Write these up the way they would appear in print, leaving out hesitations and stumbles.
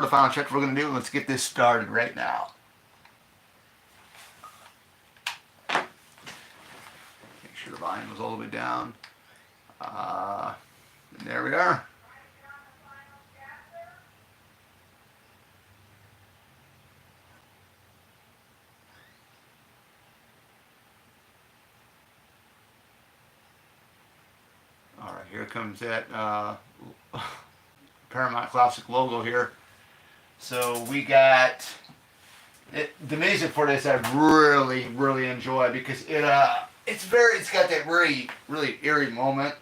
The final check we're going to do. Let's get this started right now. Make sure the volume was all the way down. And there we are. All right, here comes that Paramount Classic logo here. So we got the music for this. I really enjoy because it's got that really eerie moment.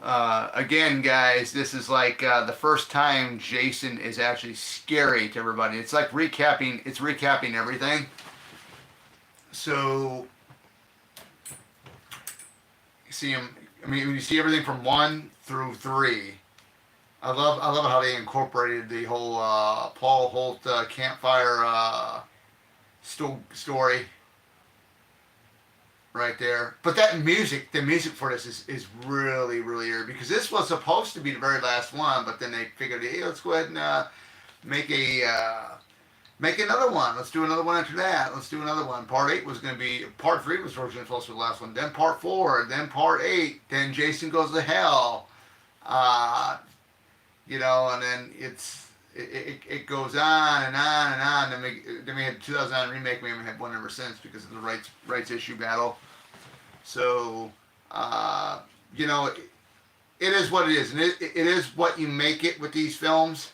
Again, guys, this is like the first time Jason is actually scary to everybody. It's like recapping everything. So you see him. I mean, you see everything from 1 through 3. I love how they incorporated the whole Paul Holt campfire story right there. But that music, the music for this is really eerie because this was supposed to be the very last one, but then they figured, hey, let's go ahead and make another one. Let's do another one after that. Let's do another one. Part 3 was originally supposed to be the last one. Then Part 4. Then Part 8. Then Jason Goes to Hell. And then it goes on and on and on. Then we had the 2009 remake. We haven't had one ever since because of the rights issue battle. So, it is what it is, and it is what you make it with these films.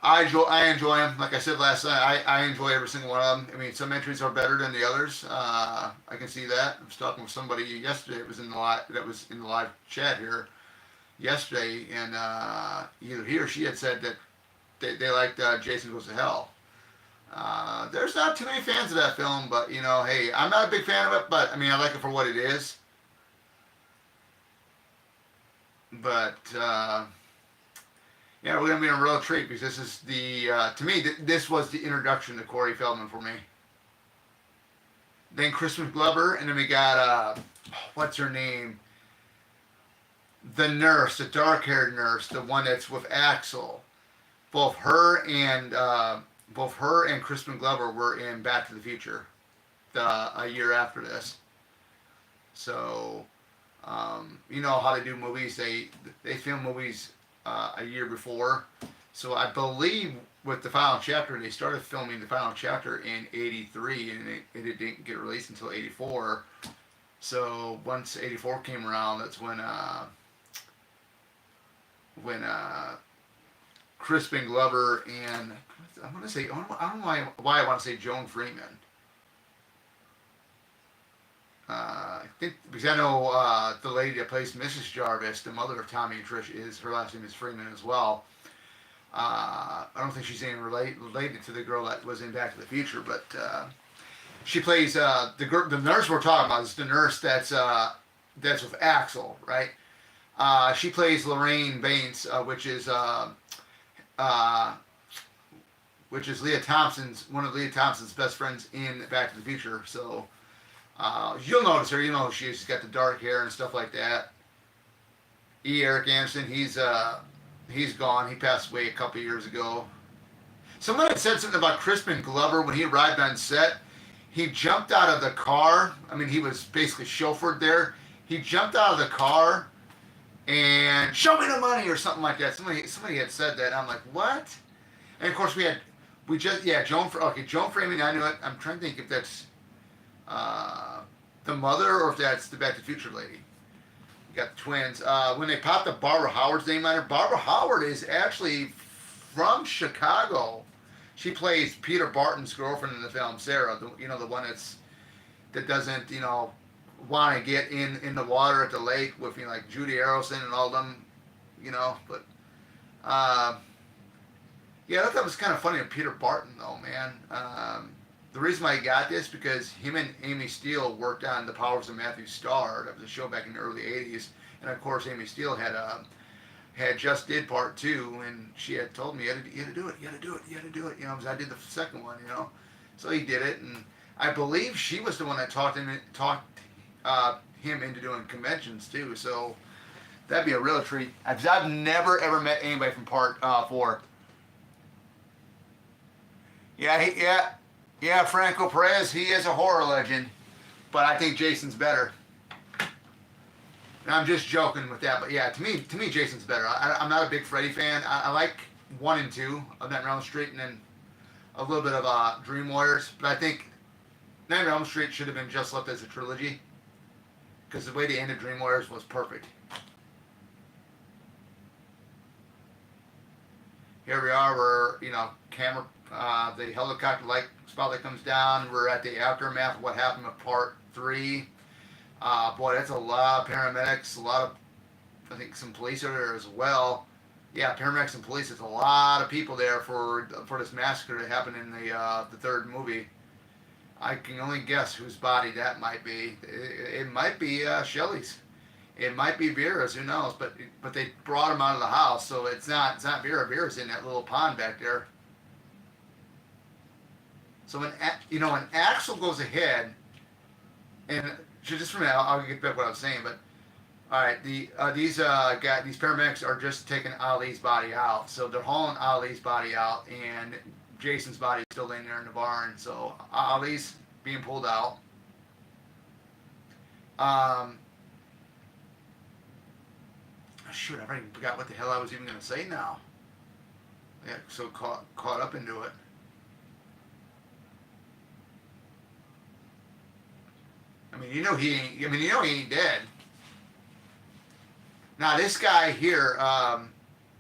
I enjoy them. Like I said last night, I enjoy every single one of them. I mean, some entries are better than the others. I can see that. I was talking with somebody yesterday. That was in the live chat here yesterday, and either he or she had said that they liked Jason Goes to Hell. There's not too many fans of that film, but hey, I'm not a big fan of it. But I mean, I like it for what it is. But yeah, we're gonna be in a real treat because this is to me this was the introduction to Corey Feldman for me. Then Crispin Glover, and then we got what's her name? The nurse, the dark-haired nurse, the one that's with Axel. Both her and Crispin Glover were in Back to the Future, a year after this. So, you know how they do movies. They film movies a year before. So I believe with the final chapter, they started filming the final chapter in '83, and it didn't get released until '84. So once '84 came around, that's when Crispin Glover and I don't know why I want to say Joan Freeman. I think because I know the lady that plays Mrs. Jarvis, the mother of Tommy and Trish, her last name is Freeman as well. I don't think she's even related to the girl that was in Back to the Future, but she plays the nurse we're talking about is the nurse that's with Axel, right? She plays Lorraine Baines, which is Leah Thompson's one of Leah Thompson's best friends in Back to the Future. So you'll notice her. You know she's got the dark hair and stuff like that. E. Eric Anderson, he's gone. He passed away a couple years ago. Someone had said something about Crispin Glover when he arrived on set. He jumped out of the car. I mean, he was basically chauffeured there. He jumped out of the car and show me the money or something like that. Somebody had said that. I'm like, what? And of course Joan Freeman. I knew it. I'm trying to think if that's the mother or if that's the Back to the Future lady. You got the twins. When they popped up Barbara Howard's name on her, Barbara Howard is actually from Chicago. She plays Peter Barton's girlfriend in the film, Sarah. The one that doesn't want to get in the water at the lake with like Judy Arrowson and all them, But yeah, I thought that was kind of funny of Peter Barton though, man. The reason why he got this because him and Amy Steele worked on The Powers of Matthew Starr. That was a show back in the early '80s, and of course Amy Steele had just did part 2, and she had told me you had to do it. I did the second one, So he did it, and I believe she was the one that talked him into doing conventions too. So That'd be a real treat. I've never ever met anybody from Part 4. Yeah. Franco Perez. He is a horror legend, but I think Jason's better. And I'm just joking with that, but yeah, to me, Jason's better. I'm not a big Freddy fan. I like 1 and 2 of Nightmare on Elm Street, and then a little bit of Dream Warriors. But I think Nightmare on Elm Street should have been just left as a trilogy, because the way they ended Dream Warriors was perfect. Here we are. We're the helicopter spotlight comes down. We're at the aftermath of what happened with Part 3. Boy, that's a lot of paramedics, a lot of, I think some police are there as well. Yeah, paramedics and police. It's a lot of people there for this massacre that happened in the third movie. I can only guess whose body that might be. It might be Shelley's. It might be Vera's. Who knows? But they brought him out of the house, so it's not Vera. Vera's in that little pond back there. So when Axel goes ahead, and just for a minute, I'll get back to what I was saying. But all right, these paramedics are just taking Ali's body out, so they're hauling Ali's body out, and Jason's body is still laying there in the barn. So Ali's being pulled out. Shoot, I already forgot what the hell I was even going to say now. I got so caught up into it. He ain't dead. Now this guy here,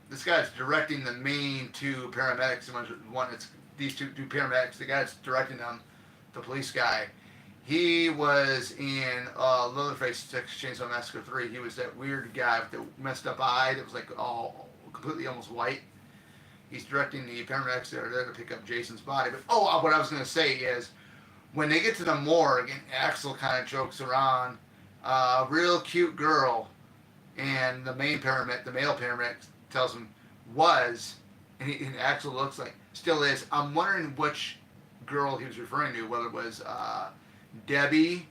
this guy's directing the main 2 paramedics. One that's these two paramedics. The guy that's directing them, the police guy, he was in Leatherface Texas Chainsaw Massacre 3. He was that weird guy with the messed up eye that was like all completely almost white. He's directing the paramedics that are there to pick up Jason's body. But what I was going to say is, when they get to the morgue and Axel kind of jokes around, real cute girl, and the male paramedic tells him was, and Axel looks like, still is. I'm wondering which girl he was referring to, whether it was Debbie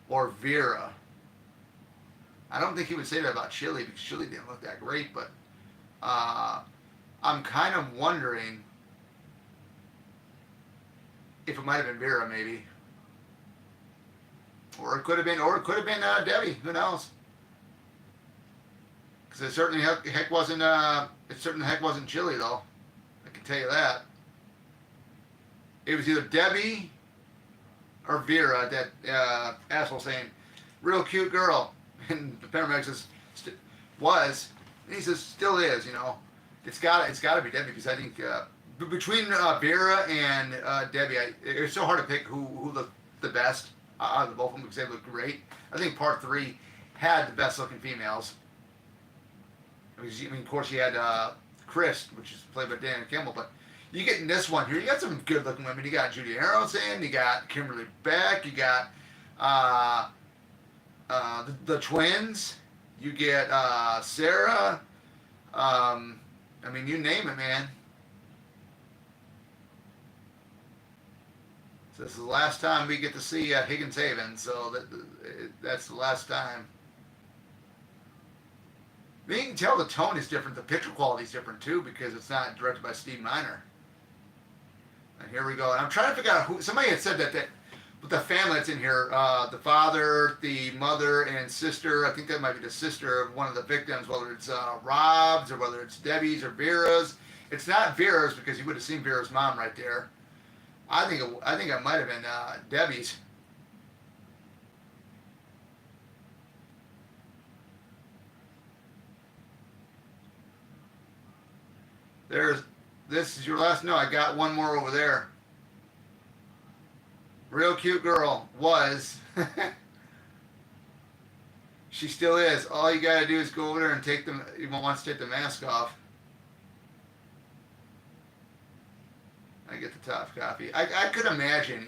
or Vera. I don't think he would say that about Chili, because Chili didn't look that great, but I'm kind of wondering if it might have been Vera, maybe, or it could have been Debbie. Who knows? Because it certainly heck wasn't Chili, though. I can tell you that. It was either Debbie or Vera that asshole saying, "Real cute girl," and the paramedic says, "Was," and he says, "Still is." It's got to be Debbie, because I think. Between Vera and Debbie, it's so hard to pick who the best out of the both of them, because they look great. I think Part 3 had the best looking females. Of course, you had Chris, which is played by Dana Kimmel, but you get in this one here, you got some good looking women. You got Judy Harrelson, you got Kimberly Beck, you got the twins, you get Sarah. You name it, man. So this is the last time we get to see Higgins Haven, so that's the last time. You can tell the tone is different, the picture quality is different too, because it's not directed by Steve Miner. And here we go. And I'm trying to figure out who. Somebody had said that with the family that's in here, the father, the mother, and sister. I think that might be the sister of one of the victims, whether it's Rob's or whether it's Debbie's or Vera's. It's not Vera's, because you would have seen Vera's mom right there. I think it might have been Debbie's. This is your last. No, I got one more over there. Real cute girl was. She still is. All you gotta do is go over there and wants to take the mask off. I get the top copy. I could imagine,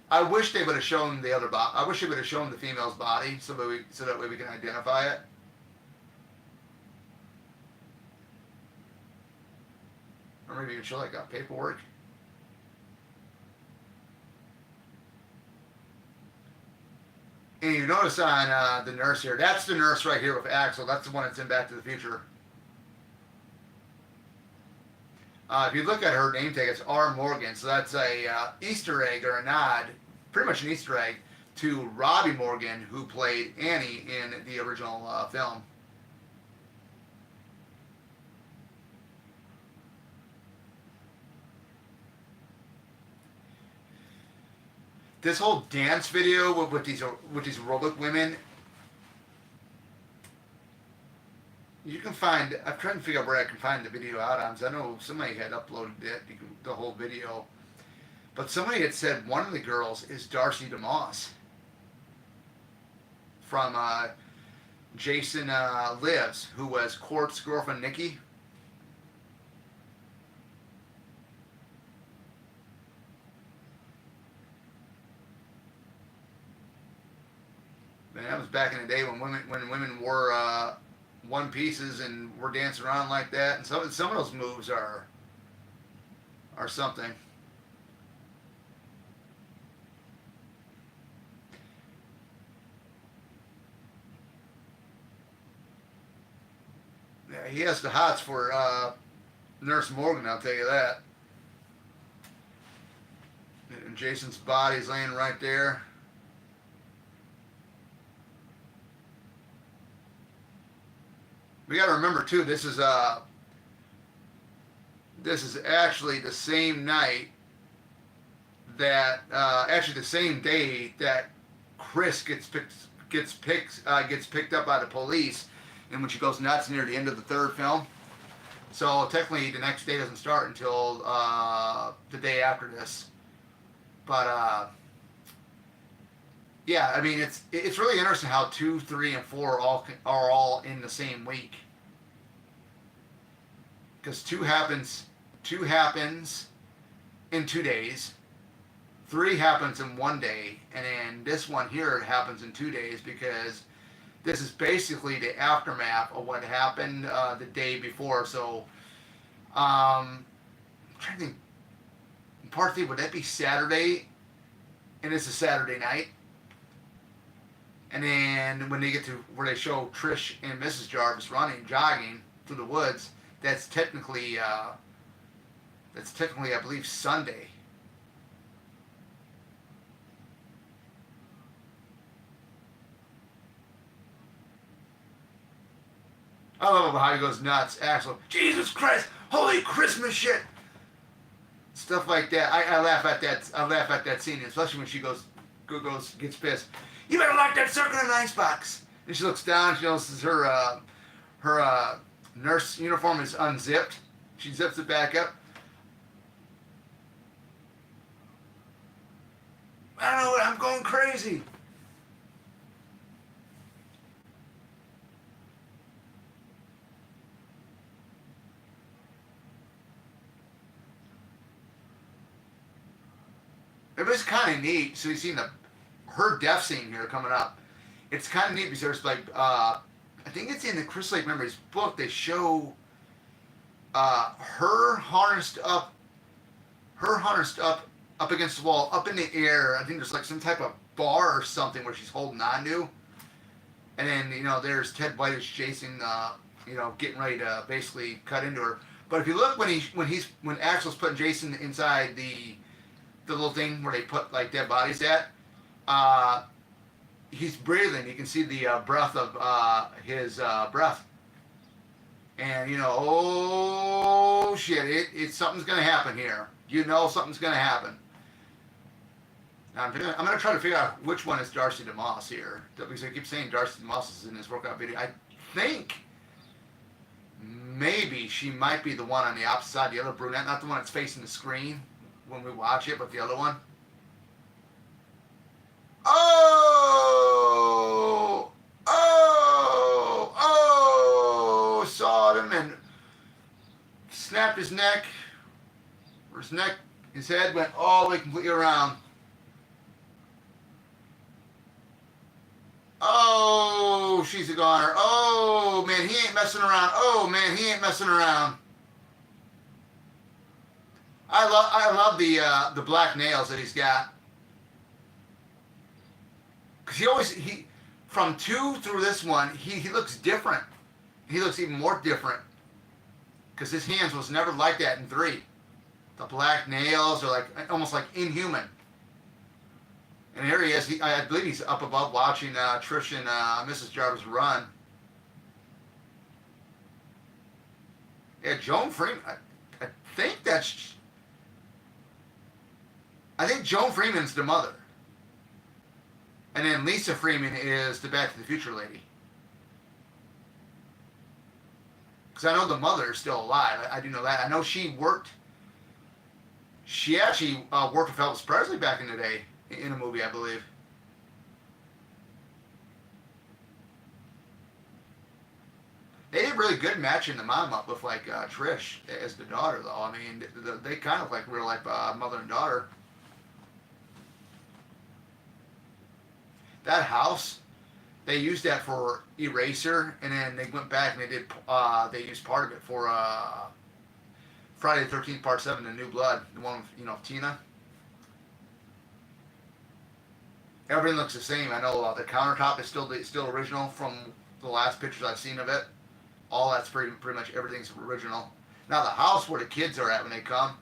I wish they would have shown the other body. I wish they would have shown the female's body, so that way we can identify it. Or maybe even show paperwork. And you notice on the nurse here, that's the nurse right here with Axel. That's the one that's in Back to the Future. If you look at her name tag, it's R. Morgan. So that's a Easter egg or a nod, pretty much an Easter egg, to Robbie Morgan, who played Annie in the original film. This whole dance video with these aerobic women, you can find. I'm trying to figure out where I can find the video out on. 'Cause I know somebody had uploaded it, the whole video, but somebody had said one of the girls is Darcy DeMoss from Jason Lives, who was Court's girlfriend Nikki. Man, that was back in the day when women wore one pieces and were dancing around like that. And some of those moves are something. Yeah, he has the hots for Nurse Morgan, I'll tell you that. And Jason's body's laying right there. We got to remember too. This is actually the same night that actually the same day that Chris gets picked up by the police, and when she goes nuts near the end of the third film. So technically, the next day doesn't start until the day after this. But yeah, I mean it's really interesting how 2, 3, and 4 are all in the same week. Because two happens in 2 days, 3 happens in 1 day, and then this one here happens in 2 days because this is basically the aftermath of what happened the day before. So I'm trying to think. Part 3, would that be Saturday? And it's a Saturday night. And then when they get to where they show Trish and Mrs. Jarvis jogging through the woods, that's technically I believe Sunday. I love how he goes nuts. Axel, Jesus Christ, holy Christmas shit, stuff like that. I laugh at that. I laugh at that scene, especially when she gets pissed. You better lock that sucker in an icebox. And she looks down. She notices her nurse uniform is unzipped. She zips it back up. I don't know what. I'm going crazy. It was kind of neat. So you've seen her death scene here coming up. It's kind of neat because there's like I think it's in the Chris Lake Memories book. They show her harnessed up up against the wall, up in the air. I think there's like some type of bar or something where she's holding on to. And then there's Ted White as Jason, getting ready to basically cut into her. But if you look when Axel's putting Jason inside the little thing where they put like dead bodies at, he's breathing. You can see the breath of his breath. And oh shit, it's something's gonna happen here. Something's gonna happen. Now, I'm gonna try to figure out which one is Darcy DeMoss here, because I keep saying Darcy DeMoss is in this workout video. I think maybe she might be the one on the opposite side, the other brunette, not the one that's facing the screen when we watch it, but the other one. Oh, sawed him and snapped his neck. Or his head went all the way completely around. Oh, she's a goner. Oh, man, he ain't messing around. Oh, man, he ain't messing around. I love the black nails that he's got. Because from 2 through this one, he looks different. He looks even more different. Because his hands was never like that in 3. The black nails are like almost like inhuman. And here he is. I believe he's up above watching Trish and Mrs. Jarvis run. Yeah, Joan Freeman. I think that's. I think Joan Freeman's the mother. And then Lisa Freeman is the Back to the Future lady. Because I know the mother is still alive. I do know that. I know she worked. She actually worked with Elvis Presley back in the day in a movie, I believe. They did really good matching the mom up with like Trish as the daughter, though. I mean, they kind of like real life mother and daughter. That house, they used that for Eraser, and then they went back and they used part of it for Friday the 13th Part 7, The New Blood, the one with Tina. Everything looks the same. I know the countertop is still original from the last pictures I've seen of it. All that's pretty much everything's original. Now the house where the kids are at when they come,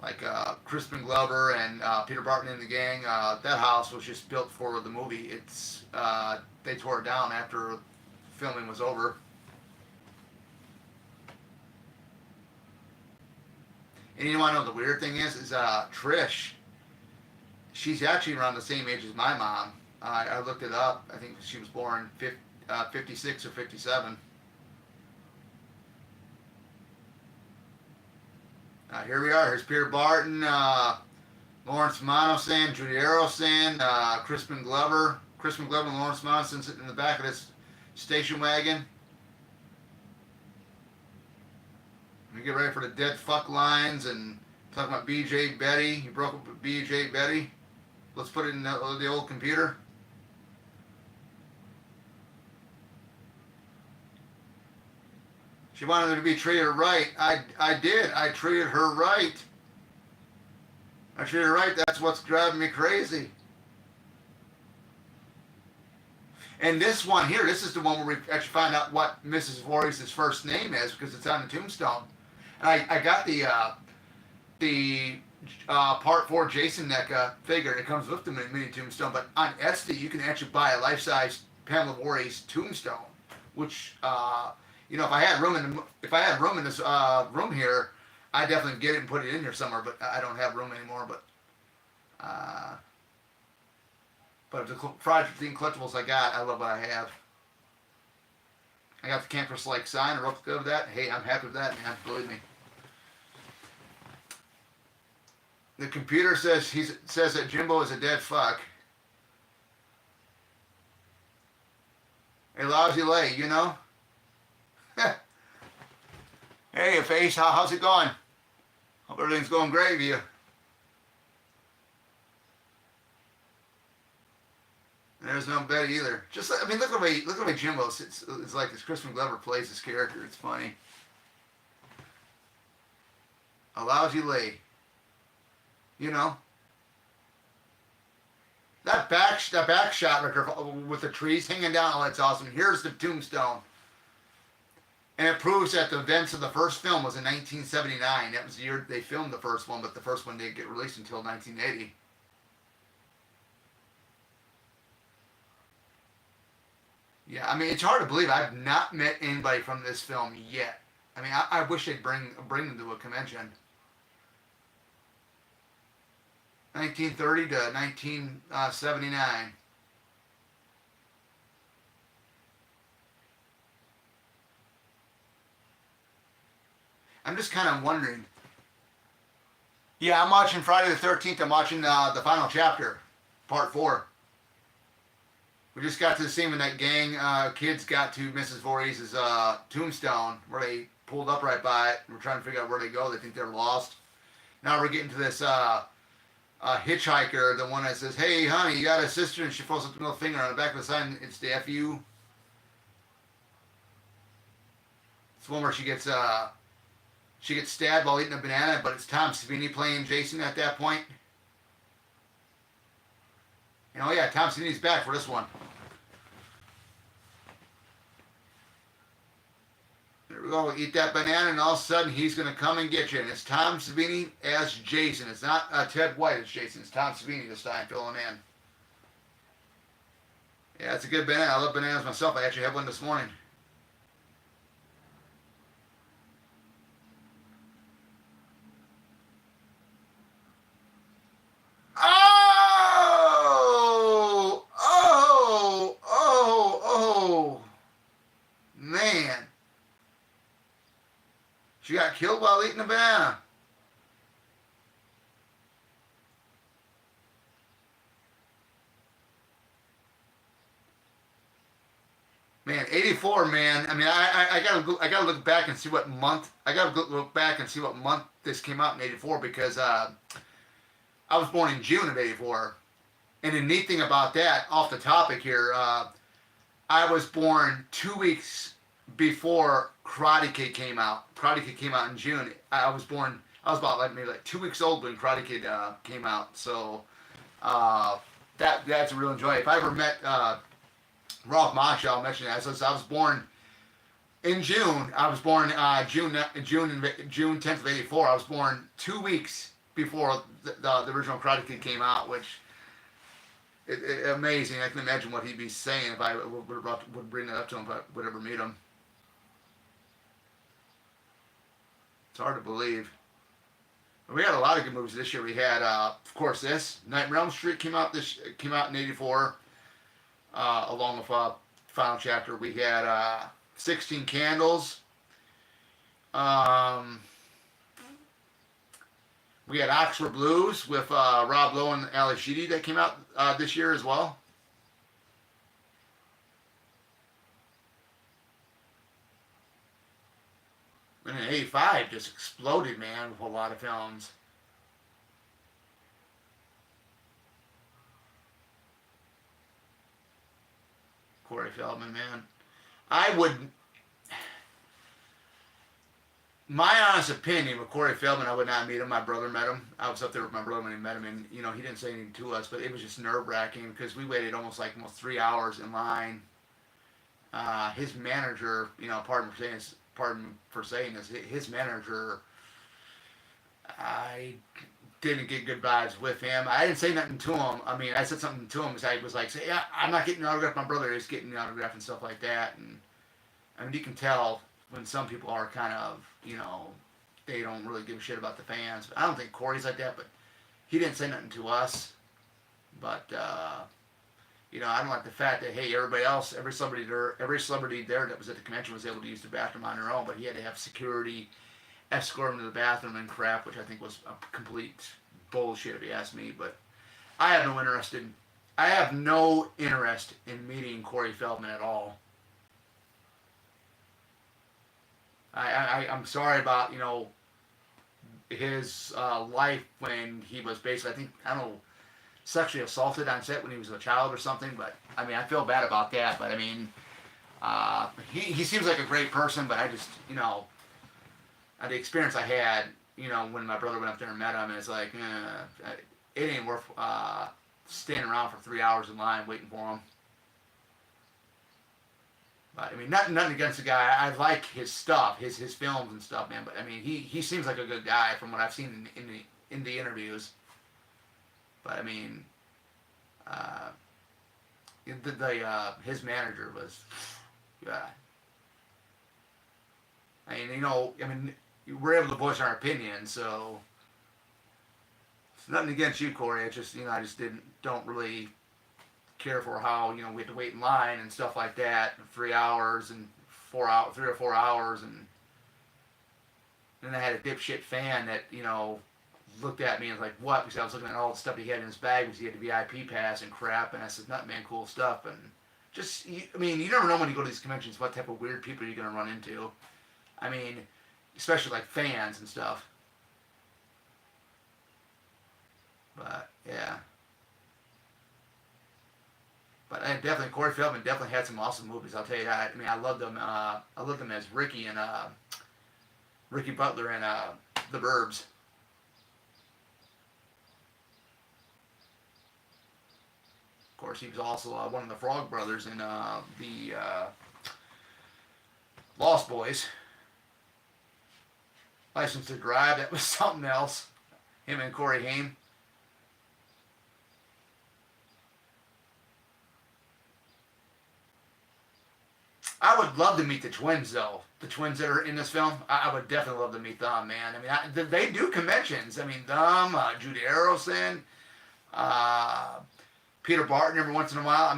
like Crispin Glover and Peter Barton and the gang, that house was just built for the movie. They tore it down after filming was over. And you want to know the weird thing is Trish, she's actually around the same age as my mom. I looked it up. I think she was born 56 or 57. Here we are. Here's Peter Barton, Lawrence Monosan, Judy Arosan, Crispin Glover. Crispin Glover and Lawrence Monosan sitting in the back of this station wagon. We get ready for the dead fuck lines and talking about B.J. Betty. He broke up with B.J. Betty. Let's put it in the old computer. She wanted to be treated right. I did. I treated her right. I treated her right. That's what's driving me crazy. And this one here, this is the one where we actually find out what Mrs. Voorhees' first name is because it's on the tombstone. And I got the Part 4 Jason NECA figure, and it comes with the mini tombstone. But on Etsy, you can actually buy a life-size Pamela Voorhees tombstone, which if I had room in this room here, I'd definitely get it and put it in here somewhere. But I don't have room anymore. But the Friday 13 collectibles I got, I love what I have. I got the Campus Lake sign, a replica of that. Hey, I'm happy with that, man. Believe me. The computer says that Jimbo is a dead fuck. A lousy lay, you know? Hey, Face, how's it going? Hope everything's going great with you. There's no Betty either. Just, I mean, look at the way Jimbo sits. It's like this Crispin Glover plays this character. It's funny. A lousy lay. You know? That back shot right there with the trees hanging down, oh, that's awesome. Here's the tombstone. And it proves that the events of the first film was in 1979. That was the year they filmed the first one, but the first one didn't get released until 1980. Yeah, I mean, it's hard to believe I've not met anybody from this film yet. I mean, I wish they'd bring them to a convention. 1930 to 1979. I'm just kind of wondering. Yeah, I'm watching Friday the 13th. I'm watching the final chapter, Part 4. We just got to the scene when that gang kids got to Mrs. Voorhees' tombstone, where they pulled up right by it. We're trying to figure out where they go. They think they're lost. Now we're getting to this hitchhiker, the one that says, "Hey, honey, you got a sister?" And she throws up the middle finger on the back of the sign. It's the FU. It's one where she gets stabbed while eating a banana, but it's Tom Savini playing Jason at that point. And oh yeah, Tom Savini's back for this one. There we go. Eat that banana, and all of a sudden he's going to come and get you. And it's Tom Savini as Jason. It's not Ted White as Jason. It's Tom Savini this time filling in. Yeah, it's a good banana. I love bananas myself. I actually had one this morning. Oh! Oh! Oh! Oh! Man. She got killed while eating a banana. Man, 84, man. I mean, I gotta look back and see what month. I gotta look back and see what month this came out in 84 because I was born in June of 84. And the neat thing about that, off the topic here, I was born 2 weeks before Karate Kid came out. Karate Kid came out in June. I was about like maybe like 2 weeks old when Karate Kid came out. So that's a real enjoy. If I ever met Ralph Macchio, I'll mention that. So I was born in June. I was born June 10th of '84. I was born 2 weeks before the original Karate Kid came out, which amazing. I can imagine what he'd be saying if I would bring that up to him if I would ever meet him. It's hard to believe. We had a lot of good movies this year. We had, of course, this Nightmare on Elm Street came out in '84, along with Final Chapter. We had 16 Candles. We had Oxford Blues with Rob Lowe and Ali Sheedy that came out this year as well. And in '85 just exploded, man, with a lot of films. Corey Feldman, man. I would, my honest opinion with Corey Feldman, I would not meet him. My brother met him. I was up there with my brother when he met him, and he didn't say anything to us, but it was just nerve wracking because we waited almost 3 hours in line. His manager, pardon for saying this, his manager, I didn't get good vibes with him. I didn't say nothing to him. I mean, I said something to him because I was like, yeah, I'm not getting the autograph. My brother is getting the autograph and stuff like that. And I mean, you can tell when some people are kind of, they don't really give a shit about the fans. I don't think Corey's like that, but he didn't say nothing to us. But, I don't like the fact that, hey, every celebrity there that was at the convention was able to use the bathroom on their own, but he had to have security escort him to the bathroom and crap, which I think was a complete bullshit if you ask me. But I have no interest in meeting Corey Feldman at all. I'm sorry about his life when he was basically, I don't know, sexually assaulted on set when he was a child or something. But I mean, I feel bad about that. But I mean, he seems like a great person. But I just the experience I had, when my brother went up there and met him, it's like, it ain't worth standing around for 3 hours in line waiting for him. But I mean, nothing against the guy. I like his stuff, his films and stuff, man. But I mean, he seems like a good guy from what I've seen in the interviews. But I mean, his manager was, yeah. I mean, we're able to voice our opinion, so it's nothing against you, Corey. It's just, I just don't really care for how, we had to wait in line and stuff like that, 3 hours and 3 or 4 hours, and then I had a dipshit fan that, looked at me and was like, what? Because I was looking at all the stuff he had in his bag because he had the VIP pass and crap, and I said, nothing, man, cool stuff. And just, you never know when you go to these conventions what type of weird people you're going to run into. I mean, especially like fans and stuff. But yeah. But Corey Feldman definitely had some awesome movies. I'll tell you that. I mean, I loved him. I loved him as Ricky and Ricky Butler in The Burbs. course. He was also one of the Frog Brothers in the Lost Boys. License to Drive, that was something else. Him and Corey Haim. I would love to meet the twins, though. The twins that are in this film, I would definitely love to meet them, man. I mean, they do conventions. I mean, them, Judy Arrowson, uh, Peter Barton every once in a while. I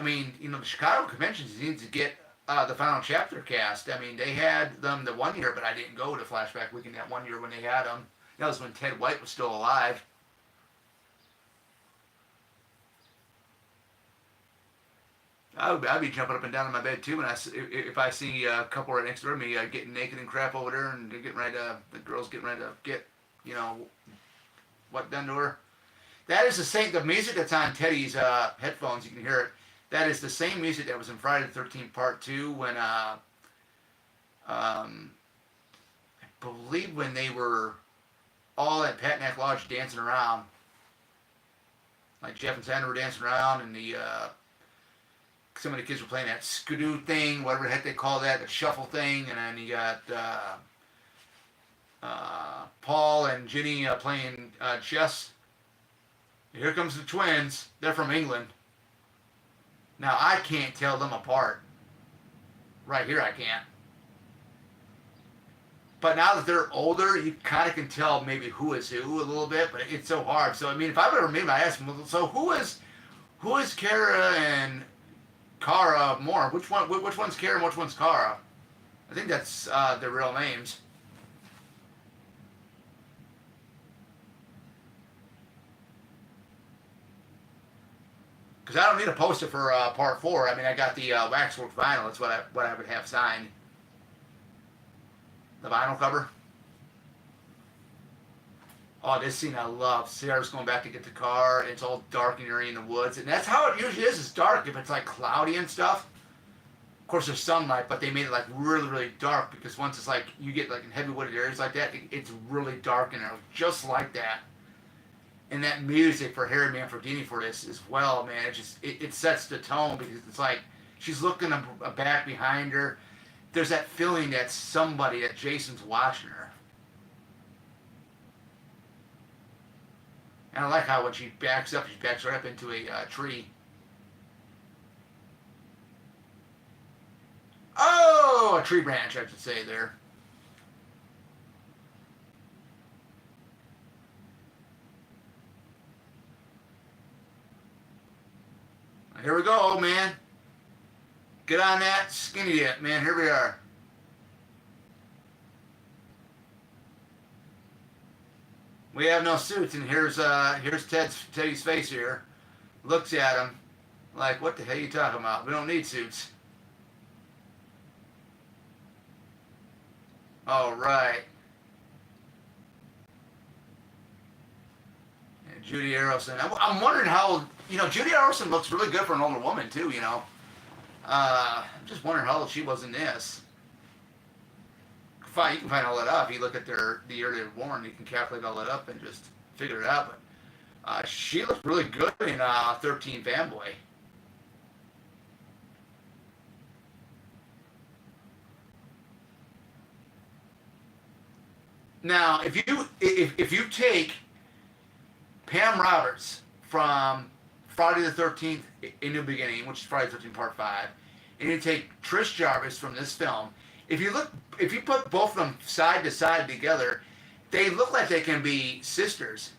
mean, you know, the Chicago conventions need to get the final chapter cast. I mean, they had them the one year, but I didn't go to Flashback Weekend that one year when they had them. That was when Ted White was still alive. I'd be jumping up and down in my bed too when if I see a couple right next door to me getting naked and crap over there, and they're getting ready to, the girl's getting ready to get, you know, what done to her. That is the same, the music that's on Teddy's headphones, you can hear it. That is the same music that was in Friday the 13th Part 2 when, I believe when they were all at Patnack Lodge dancing around. Like Jeff and Sandra were dancing around, and some of the kids were playing that skidoo thing, whatever the heck they call that, the shuffle thing, and then you got Paul and Ginny playing chess. Here comes the twins. They're from England. Now, I can't tell them apart. Right here, I can't. But now that they're older, you kind of can tell maybe who is who a little bit, but it's so hard. So, I mean, if I were to remember, I ask them, so who is Kara and Kara more? Which one's Kara and which one's Kara? I think that's their real names. Because I don't need a poster for Part 4. I mean, I got the waxwork vinyl. That's what I would have signed. The vinyl cover. Oh, this scene I love. Sarah's going back to get the car. And it's all dark and eerie in the woods. And that's how it usually is. It's dark if it's like cloudy and stuff. Of course, there's sunlight, but they made it like really, really dark because once it's like you get like in heavy wooded areas like that, it's really dark in there, just like that. And that music for Harry Manfredini for this as well, man, it sets the tone because it's like she's looking back behind her. There's that feeling that Jason's watching her. And I like how when she backs right up into a tree. Oh, a tree branch, I should say there. Here we go, man. Get on that skinny dip, man. Here we are. We have no suits, and here's Teddy's face here. Looks at him like, what the hell are you talking about? We don't need suits. All right. And Judy Arrowson. I'm wondering how, Judy Arrowson looks really good for an older woman, too, I'm just wondering how old she was in this. You can find all that up. You look at the year they were born, you can calculate all that up and just figure it out. But she looks really good in 13 Fanboy. Now, if you take Pam Roberts from Friday the 13th, A New Beginning, which is Friday the 13th Part 5, and you take Trish Jarvis from this film, if you put both of them side to side together, they look like they can be sisters.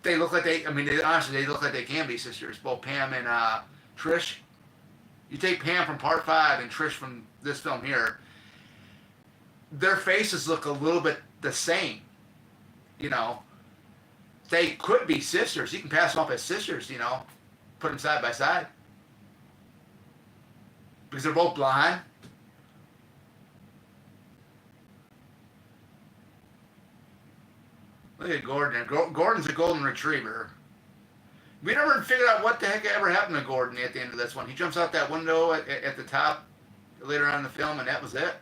They look like honestly, they look like they can be sisters, both Pam and Trish. You take Pam from Part 5 and Trish from this film here, their faces look a little bit the same, They could be sisters. You can pass them off as sisters, put them side by side. Because they're both blind. Look at Gordon. Gordon's a golden retriever. We never figured out what the heck ever happened to Gordon at the end of this one. He jumps out that window at the top later on in the film, and that was it.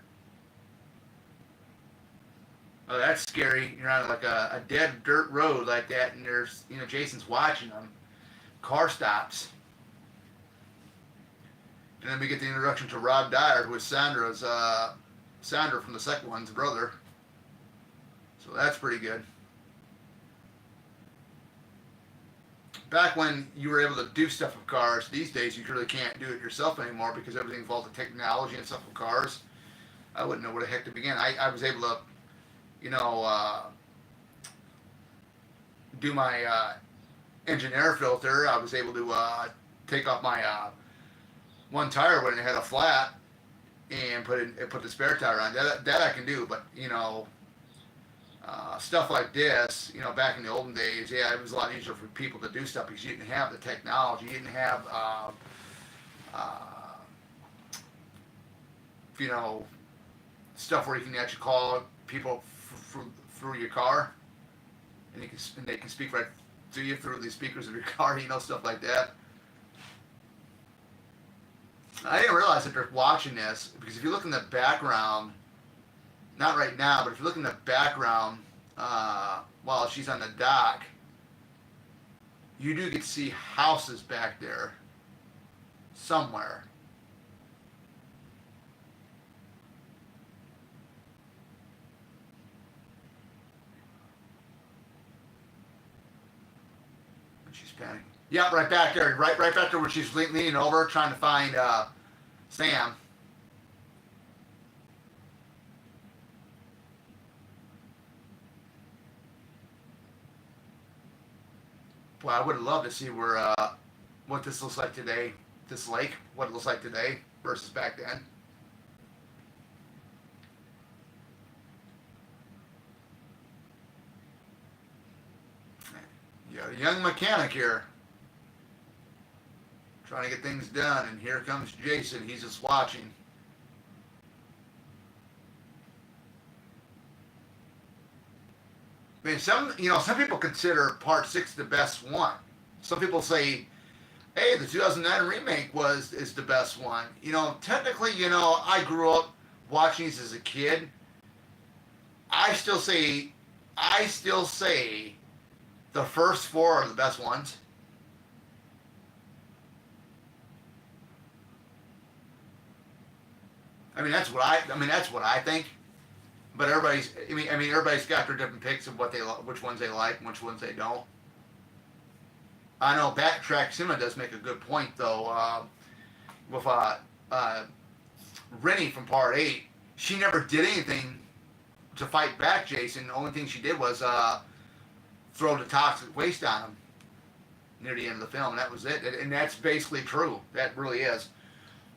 Oh, that's scary. You're on like a dead dirt road like that, and there's Jason's watching them. Car stops, and then we get the introduction to Rob Dyer, who is Sandra from the second one's brother. So that's pretty good. Back when you were able to do stuff with cars, these days you really can't do it yourself anymore because everything involves the technology and stuff with cars. I wouldn't know where the heck to begin. I was able to, you know, do my engine air filter. I was able to take off my one tire when it had a flat and put the spare tire on. That I can do, but stuff like this, back in the olden days, yeah, it was a lot easier for people to do stuff because you didn't have the technology, you didn't have, uh, you know, stuff where you can actually call people through your car, and they can speak right to you through the speakers of your car, stuff like that. I didn't realize that they're watching this because if you look in the background, not right now, but if you look in the background while she's on the dock, you do get to see houses back there somewhere. And she's panicking. Yep, right back there, right back there where she's leaning over trying to find Sam. Well, I would have loved to see what this looks like today. This lake, what it looks like today versus back then. You got a young mechanic here trying to get things done, and here comes Jason. He's just watching. I mean, some people consider Part Six the best one. Some people say, "Hey, the 2009 remake is the best one." Technically, I grew up watching these as a kid. I still say, I still say, the first four are the best ones. That's what I think. But everybody's got their different picks of which ones they like and which ones they don't. I know Backtrack Cinema does make a good point though. With Rennie from Part 8, she never did anything to fight back Jason. The only thing she did was throw the toxic waste on him near the end of the film, and that was it. And that's basically true. That really is.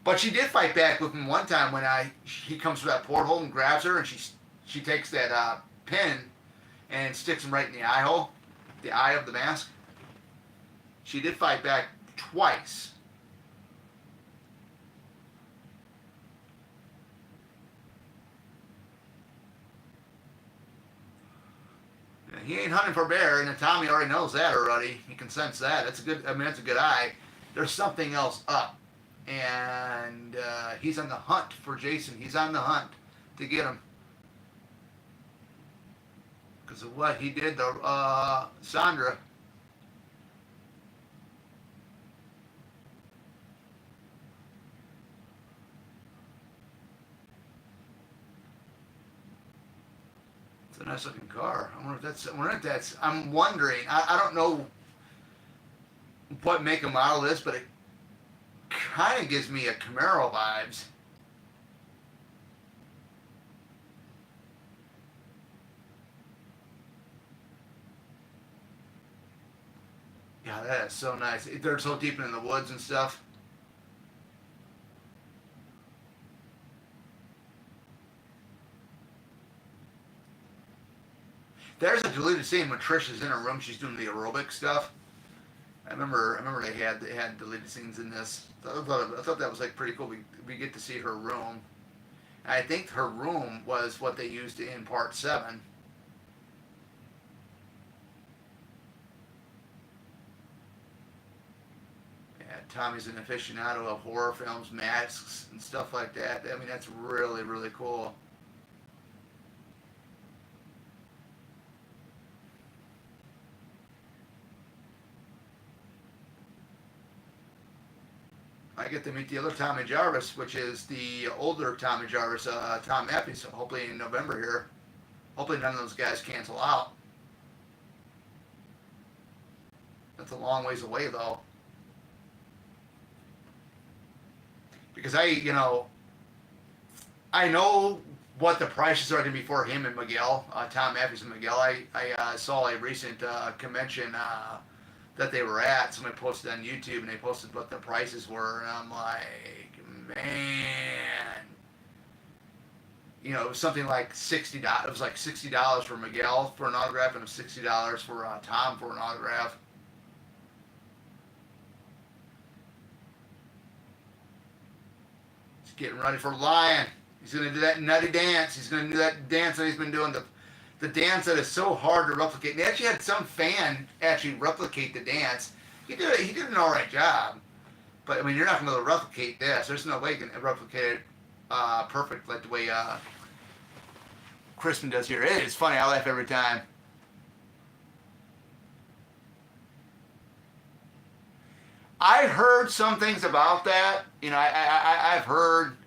But she did fight back with him one time when he comes through that porthole and grabs her, and she takes that pin and sticks him right in the eye hole, the eye of the mask. She did fight back twice. He ain't hunting for bear, and Tommy already knows that already. He can sense that. That's a good. That's a good eye. There's something else up, and he's on the hunt for Jason. He's on the hunt to get him because of what he did to Sandra. It's a nice looking car. I wonder if that's. I'm wondering. I don't know what make and model this, but it kind of gives me a Camaro vibes. Yeah, that is so nice. They're so deep in the woods and stuff. There's a deleted scene when Trish is in her room. She's doing the aerobic stuff. I remember they had deleted scenes in this. I thought that was like pretty cool. We get to see her room. And I think her room was what they used in Part 7. Yeah, Tommy's an aficionado of horror films, masks, and stuff like that. That's really, really cool. I get to meet the other Tommy Jarvis, which is the older Tommy Jarvis, Tom Mappy. So hopefully in November here, hopefully none of those guys cancel out. That's a long ways away though. Because I know what the prices are going to be for him and Miguel, Tom Matthews and Miguel. I saw a recent convention that they were at. Somebody posted on YouTube and they posted what the prices were, and I'm like, man, it was something like $60. It was like $60 for Miguel for an autograph, and it was $60 for Tom for an autograph. He's getting ready for Lion. He's going to do that nutty dance. He's going to do that dance that he's been doing, the dance that is so hard to replicate. And they actually had some fan actually replicate the dance. He did an all right job. But, I mean, you're not going to be able to replicate this. There's no way you can replicate it perfect like the way Crispin does here. It is funny. I laugh every time. I heard some things about that. I've heard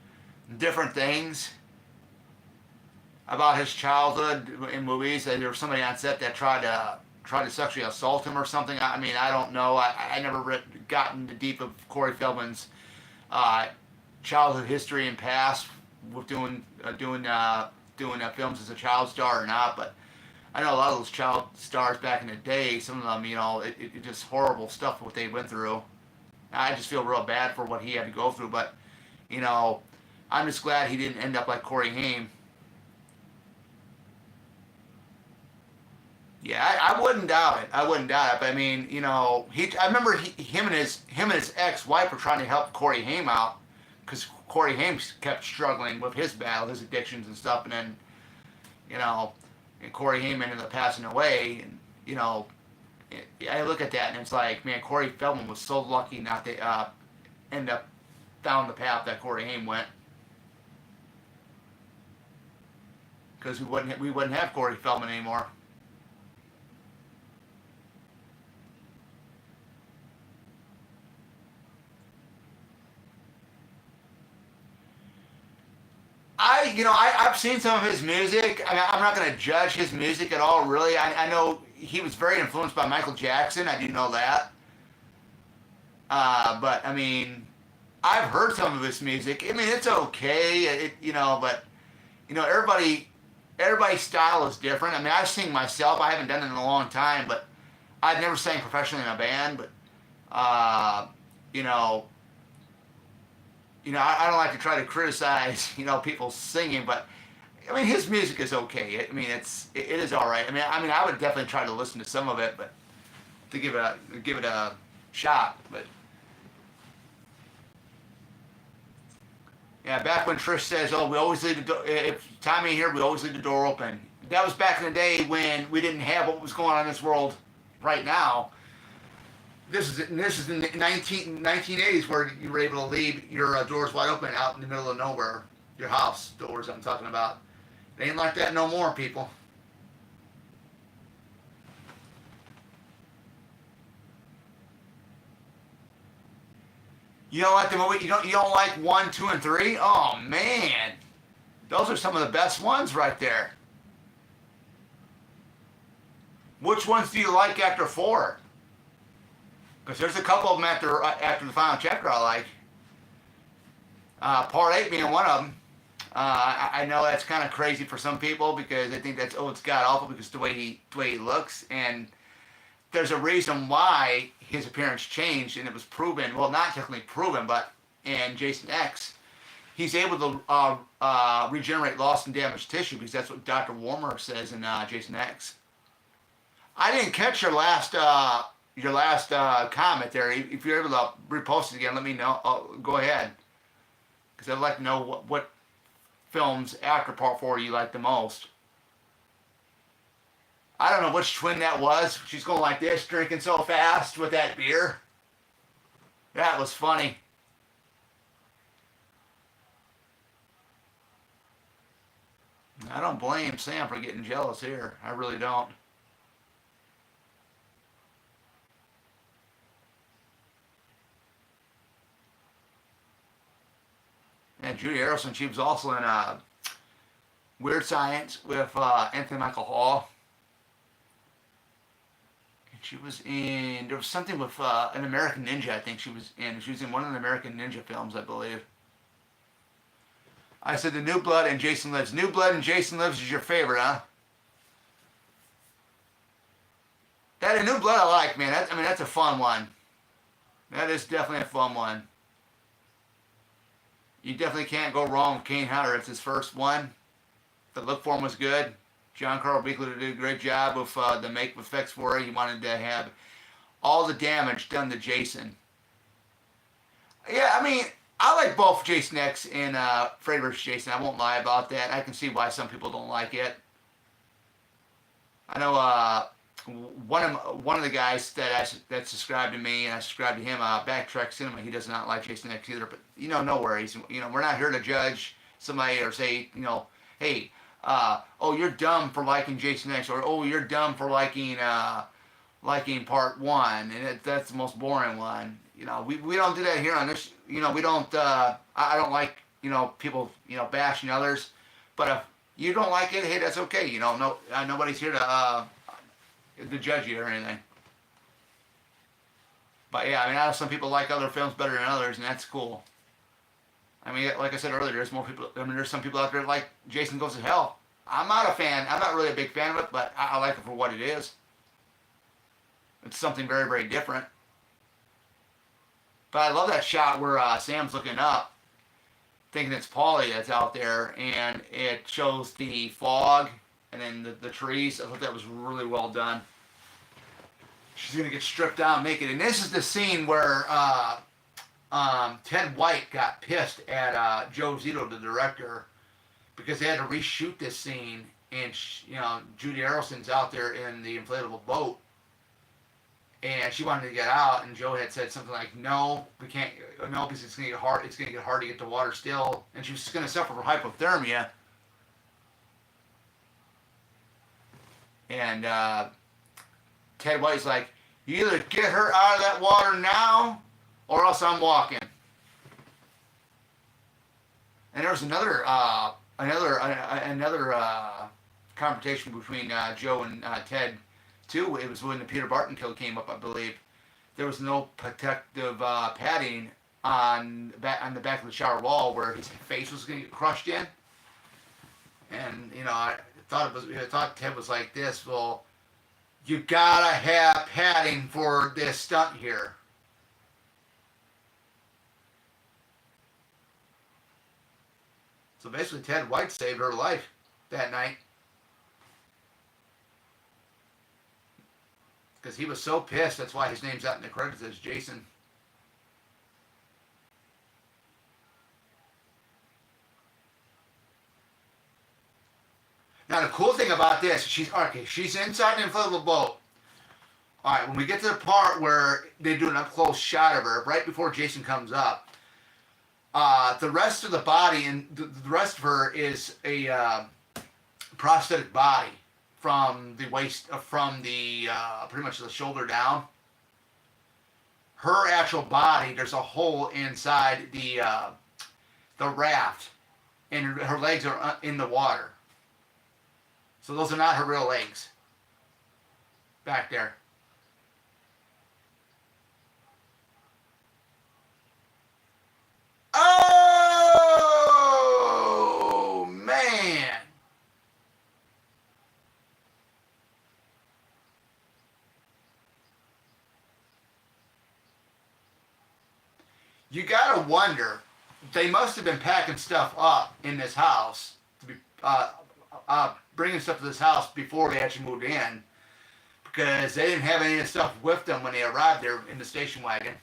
different things about his childhood in movies. There was somebody on set that tried to sexually assault him or something. I mean, I don't know. I never gotten the deep of Corey Feldman's childhood history and past with doing films as a child star or not. But I know a lot of those child stars back in the day. Some of them, it just horrible stuff what they went through. I just feel real bad for what he had to go through. But I'm just glad he didn't end up like Corey Haim. Yeah, I wouldn't doubt it. But I mean, I remember him and his ex-wife were trying to help Corey Haim out because Corey Haim kept struggling with his battle, his addictions and stuff, and then, and Corey Haim ended up passing away, and I look at that and it's like, man, Corey Feldman was so lucky not to end up down the path that Corey Haim went. Because we wouldn't have Corey Feldman anymore. I've seen some of his music. I mean, I'm not going to judge his music at all, really. I know he was very influenced by Michael Jackson. I do know that. But, I mean, I've heard some of his music. I mean, it's okay, but, everybody's style is different. I mean, I sing myself. I haven't done it in a long time, but I've never sang professionally in a band. But, I don't like to try to criticize, people singing, but I mean, his music is okay. I mean, it is all right. I mean, I would definitely try to listen to some of it, but to give it a shot. But yeah, back when Trish says, "Oh, we always leave the door," if Tommy here, we always leave the door open. That was back in the day when we didn't have what was going on in this world right now. This is in the 1980s where you were able to leave your doors wide open out in the middle of nowhere. Your house doors, I'm talking about. It ain't like that no more, people. You don't like the movie? You don't like 1, 2, and 3? Oh man, those are some of the best ones right there. Which ones do you like after 4? Because there's a couple of them after the final chapter I like. Part 8 being one of them. I know that's kind of crazy for some people because they think it's god awful because the way he looks, and there's a reason why his appearance changed, and it was proven. Well, not technically proven, but in Jason X, he's able to regenerate lost and damaged tissue because that's what Dr. Warmer says in Jason X. I didn't catch your last comment there. If you're able to repost it again, let me know. Go ahead, because I'd like to know what films after Part 4 you like the most. I don't know which twin that was. She's going like this, drinking so fast with that beer. That was funny. I don't blame Sam for getting jealous here. I really don't. And Judy Harrelson, she was also in Weird Science with Anthony Michael Hall. And she was in, there was something with an American Ninja, I think she was in. She was in one of the American Ninja films, I believe. I said the New Blood and Jason Lives. New Blood and Jason Lives is your favorite, huh? That a New Blood I like, man. I mean, that's a fun one. That is definitely a fun one. You definitely can't go wrong with Kane Hodder. It's his first one. The look for him was good. John Carl Buechler did a great job with the make effects for it. He wanted to have all the damage done to Jason. Yeah, I mean, I like both Jason X and Freddy vs. Jason. I won't lie about that. I can see why some people don't like it. I know one of the guys that subscribed to me, and I subscribed to him, Backtrack Cinema, he does not like Jason X either. But no worries. We're not here to judge somebody or say, hey, oh, you're dumb for liking Jason X, or oh, you're dumb for liking part one, and that's the most boring one. We don't do that here on this. We don't. I don't like people bashing others, but if you don't like it, hey, that's okay. Nobody's here to judge you or anything. But yeah, I mean, I know some people like other films better than others, and that's cool. I mean, like I said earlier, there's more people. I mean, there's some people out there that like Jason Goes to Hell. I'm not a fan. I'm not really a big fan of it, but I like it for what it is. It's something very, very different. But I love that shot where Sam's looking up, thinking it's Paulie that's out there, and it shows the fog and then the trees. I thought that was really well done. She's going to get stripped down naked. And this is the scene where Ted White got pissed at Joe Zito, the director, because they had to reshoot this scene. And, Judy Harrelson's out there in the inflatable boat. And she wanted to get out, and Joe had said something like, "No, we can't. No, because it's gonna get hard. It's gonna get hard to get to water still, and she's gonna suffer from hypothermia." And Ted White's like, "You either get her out of that water now, or else I'm walking." And there was another confrontation between Joe and Ted. Too, it was when the Peter Barton kill came up, I believe. There was no protective padding on the back of the shower wall where his face was going to get crushed in. And I thought Ted was like this. Well, you gotta have padding for this stunt here. So basically, Ted White saved her life that night. Because he was so pissed, that's why his name's out in the credits as Jason. Now the cool thing about this, she's inside the inflatable boat. Alright, when we get to the part where they do an up-close shot of her, right before Jason comes up, the rest of the body and the rest of her is a prosthetic body. From the waist, from the pretty much the shoulder down. Her actual body, there's a hole inside the raft, and her legs are in the water. So those are not her real legs. Back there. Oh man. You gotta wonder, they must have been packing stuff up in this house, to be bringing stuff to this house before they actually moved in, because they didn't have any of the stuff with them when they arrived there in the station wagon.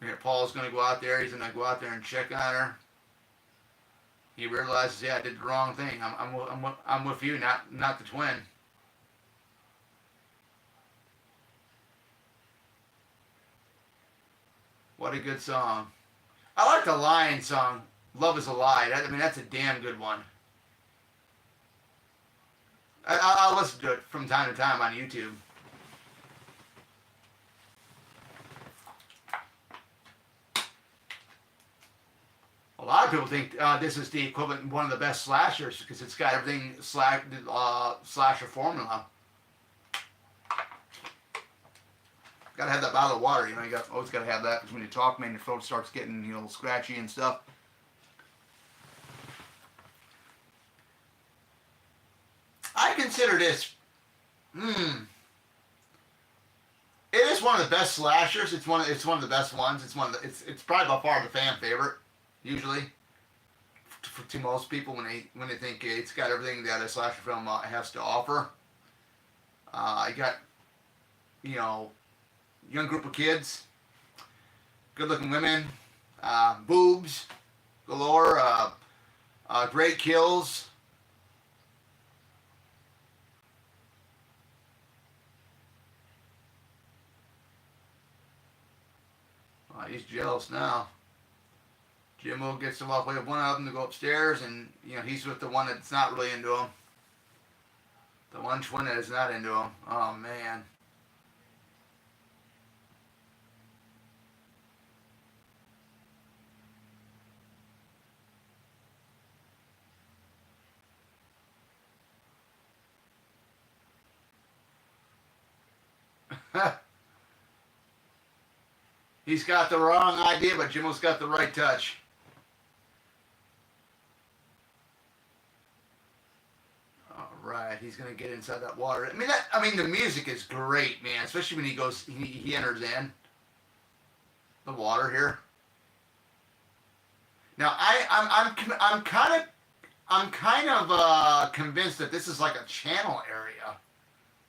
Here, Paul's gonna go out there. He's gonna go out there and check on her. He realizes, yeah, I did the wrong thing. I'm with you, not the twin. What a good song. I like the Lion song, Love is a Lie. I mean, that's a damn good one. I'll listen to it from time to time on YouTube. lot of people think this is the equivalent, one of the best slashers because it's got everything slasher formula. Gotta have that bottle of water, you know. You always gotta have that because when you talk, man, your throat starts getting scratchy and stuff. I consider this. It is one of the best slashers. It's one of the best ones. It's probably by far the fan favorite. Usually, to most people when they think it's got everything that a slasher film has to offer. You got young group of kids, good looking women, boobs galore, great kills. He's jealous now. Jimbo gets to walk away with one of them to go upstairs, and he's with the one that's not really into him. The one twin that is not into him. Oh man. He's got the wrong idea, but Jimbo's got the right touch. All right, he's gonna get inside that water. I mean, the music is great, man. Especially when he enters in the water here. Now, I'm kind of convinced that this is like a channel area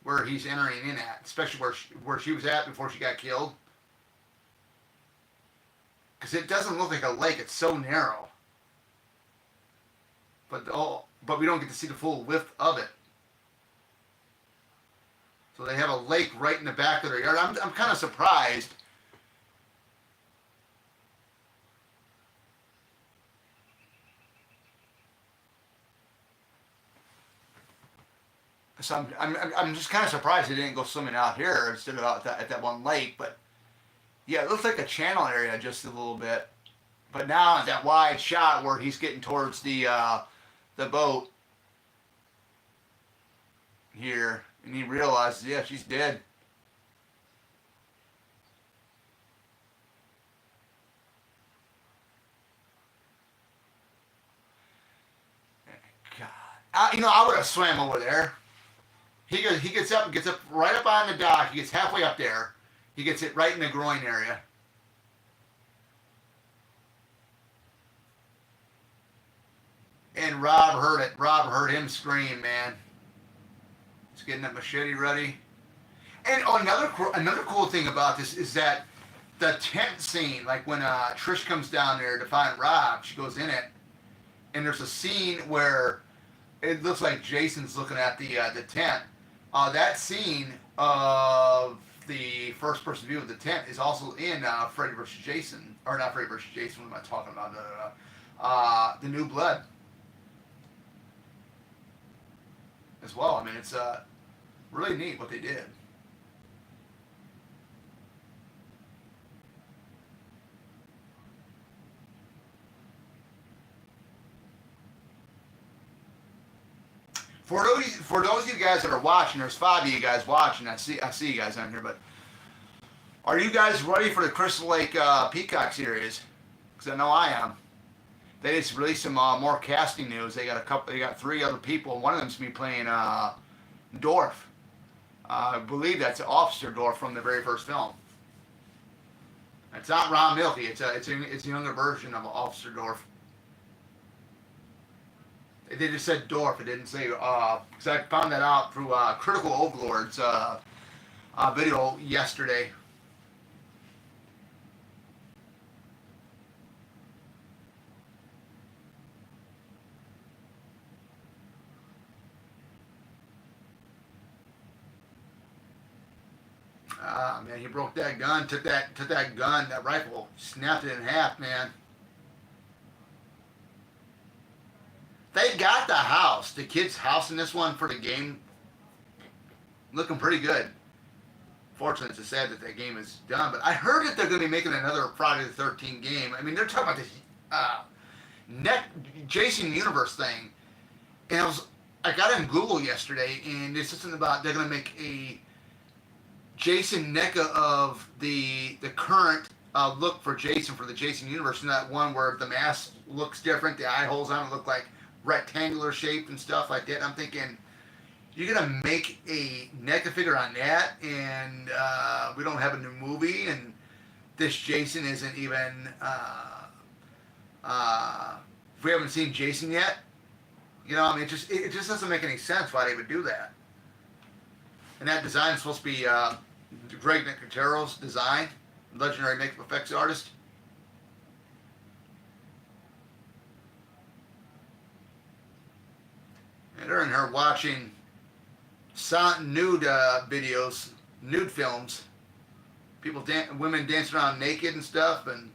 where he's entering in at, especially where she was at before she got killed. Because it doesn't look like a lake; it's so narrow. But we don't get to see the full width of it. So they have a lake right in the back of their yard. I'm kind of surprised. So I'm just kind of surprised they didn't go swimming out here instead of out at that one lake. But yeah, it looks like a channel area just a little bit. But now that wide shot where he's getting towards the boat here, and he realizes, yeah, she's dead. God, I would have swam over there. He gets up right up on the dock. He gets halfway up there. He gets it right in the groin area. And Rob heard it. Rob heard him scream, man. He's getting that machete ready. And another cool thing about this is that the tent scene, like when Trish comes down there to find Rob, she goes in it, and there's a scene where it looks like Jason's looking at the tent. That scene of the first person view of the tent is also in Freddy vs. Jason, or not Freddy vs. Jason. What am I talking about? The New Blood as well. I mean, it's really neat what they did. For those of you guys that are watching, there's 5 of you guys watching. I see you guys on here, but are you guys ready for the Crystal Lake Peacock series? Because I know I am. They just released some more casting news. They got 3 other people. One of them's gonna be playing Dorf. I believe that's Officer Dorf from the very first film. It's not Ron Milky. It's a younger version of Officer Dorf. They just said Dorf. It didn't say, because I found that out through Critical Overlord's video yesterday. Man, he broke that gun, took that gun, that rifle, snapped it in half, man. They got the house, the kid's house in this one for the game, looking pretty good. Fortunately, it's sad that that game is done, but I heard that they're going to be making another Friday the 13th game. I mean, they're talking about this. neck Jason Universe thing, and I got in Google yesterday, and it's something about they're gonna make a Jason NECA of the current look for Jason for the Jason Universe, and that one where the mask looks different, the eye holes on it look like rectangular shaped and stuff like that. I'm thinking you're gonna make a NECA figure on that, and we don't have a new movie, and this Jason isn't even. If we haven't seen Jason yet, you know, I mean, it just doesn't make any sense why they would do that. And that design is supposed to be Greg Nicotero's design, legendary makeup effects artist. And they're in here watching nude videos, nude films, women dancing around naked and stuff, and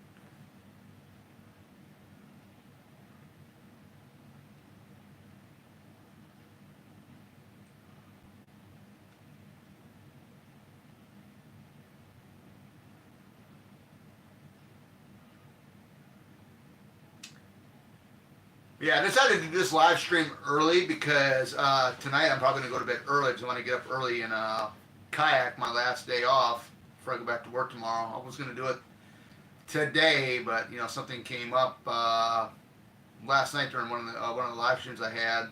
yeah, I decided to do this live stream early because tonight I'm probably going to go to bed early because I want to get up early and kayak my last day off before I go back to work tomorrow. I was going to do it today, but you know something came up last night during one of the live streams I had.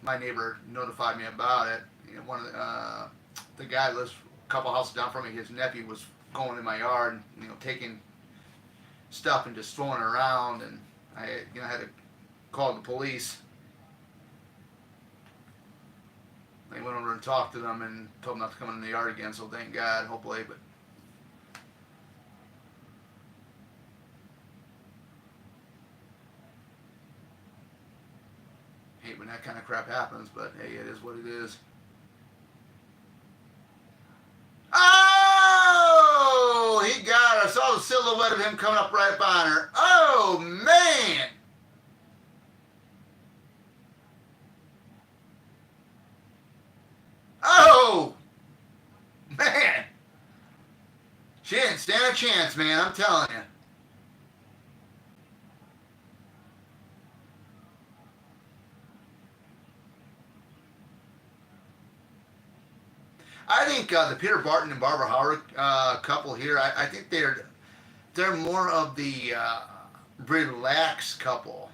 My neighbor notified me about it. You know, one of the guy lives a couple houses down from me. His nephew was going in my yard, you know, taking stuff and just throwing it around, and I had to call the police. They went over and talked to them and told them not to come in the yard again. So thank God, hopefully, but. Hate when that kind of crap happens, but hey, it is what it is. Oh, he got her. I saw the silhouette of him coming up right up on her. Oh, man. Oh, man. She didn't stand a chance, man. I'm telling you. I think the Peter Barton and Barbara Howard couple here, I think they're more of the relaxed couple.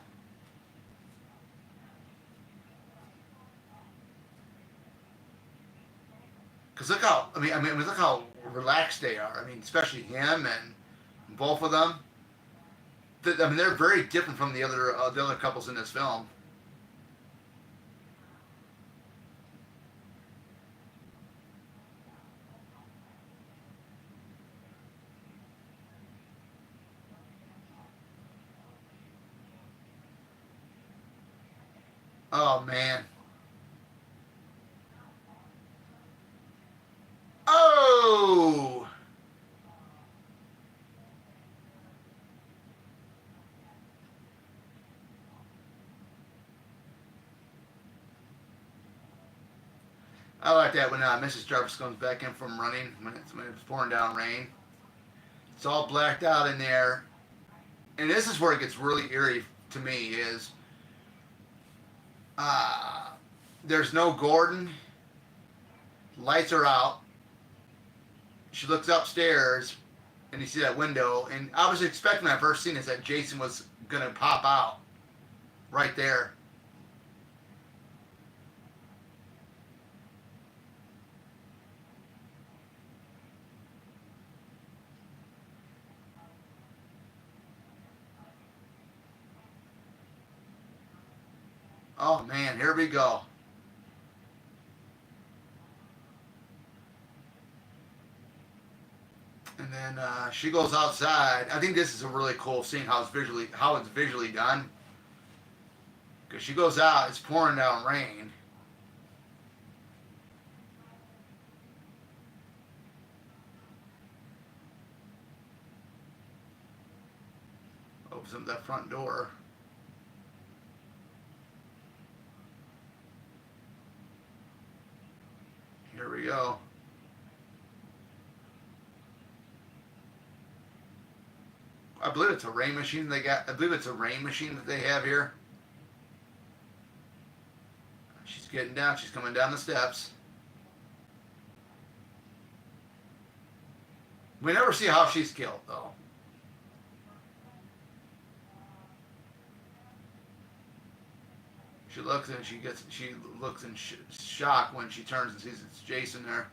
Because look how relaxed they are. I mean, especially him and both of them. I mean, they're very different from the other couples in this film. Oh man. Oh. I like that when Mrs. Jarvis comes back in from running when it's pouring down rain. It's all blacked out in there, and this is where it gets really eerie to me. Is uh, there's no Gordon. Lights are out. She looks upstairs, and you see that window. And I was expecting when I first seen this that Jason was gonna pop out right there. Oh man, here we go. And then she goes outside. I think this is a really cool scene how it's visually done. Because she goes out, it's pouring down rain. Opens up that front door. Here we go. believe it's a rain machine they got. I believe it's a rain machine that they have here. She's getting down. She's coming down the steps. We never see how she's killed, though. She looks and she looks in shock when she turns and sees it's Jason there.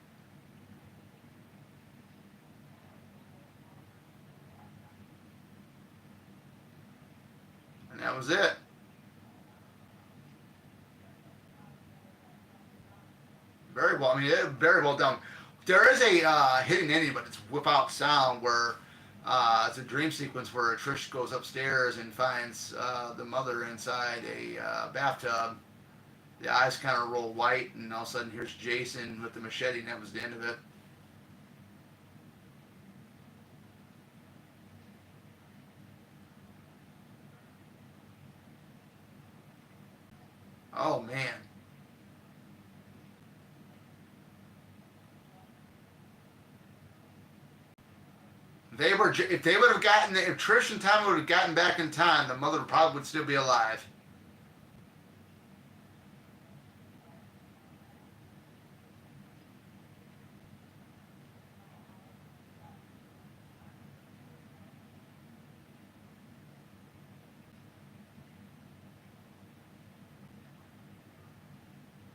And that was it. Very well. I mean, very well done. There is a hidden ending, but it's without sound, where it's a dream sequence where Trish goes upstairs and finds the mother inside a bathtub. The eyes kind of roll white, and all of a sudden here's Jason with the machete, and that was the end of it. Oh man. If they would have gotten, if Trish and Tommy would have gotten back in time, the mother probably would still be alive.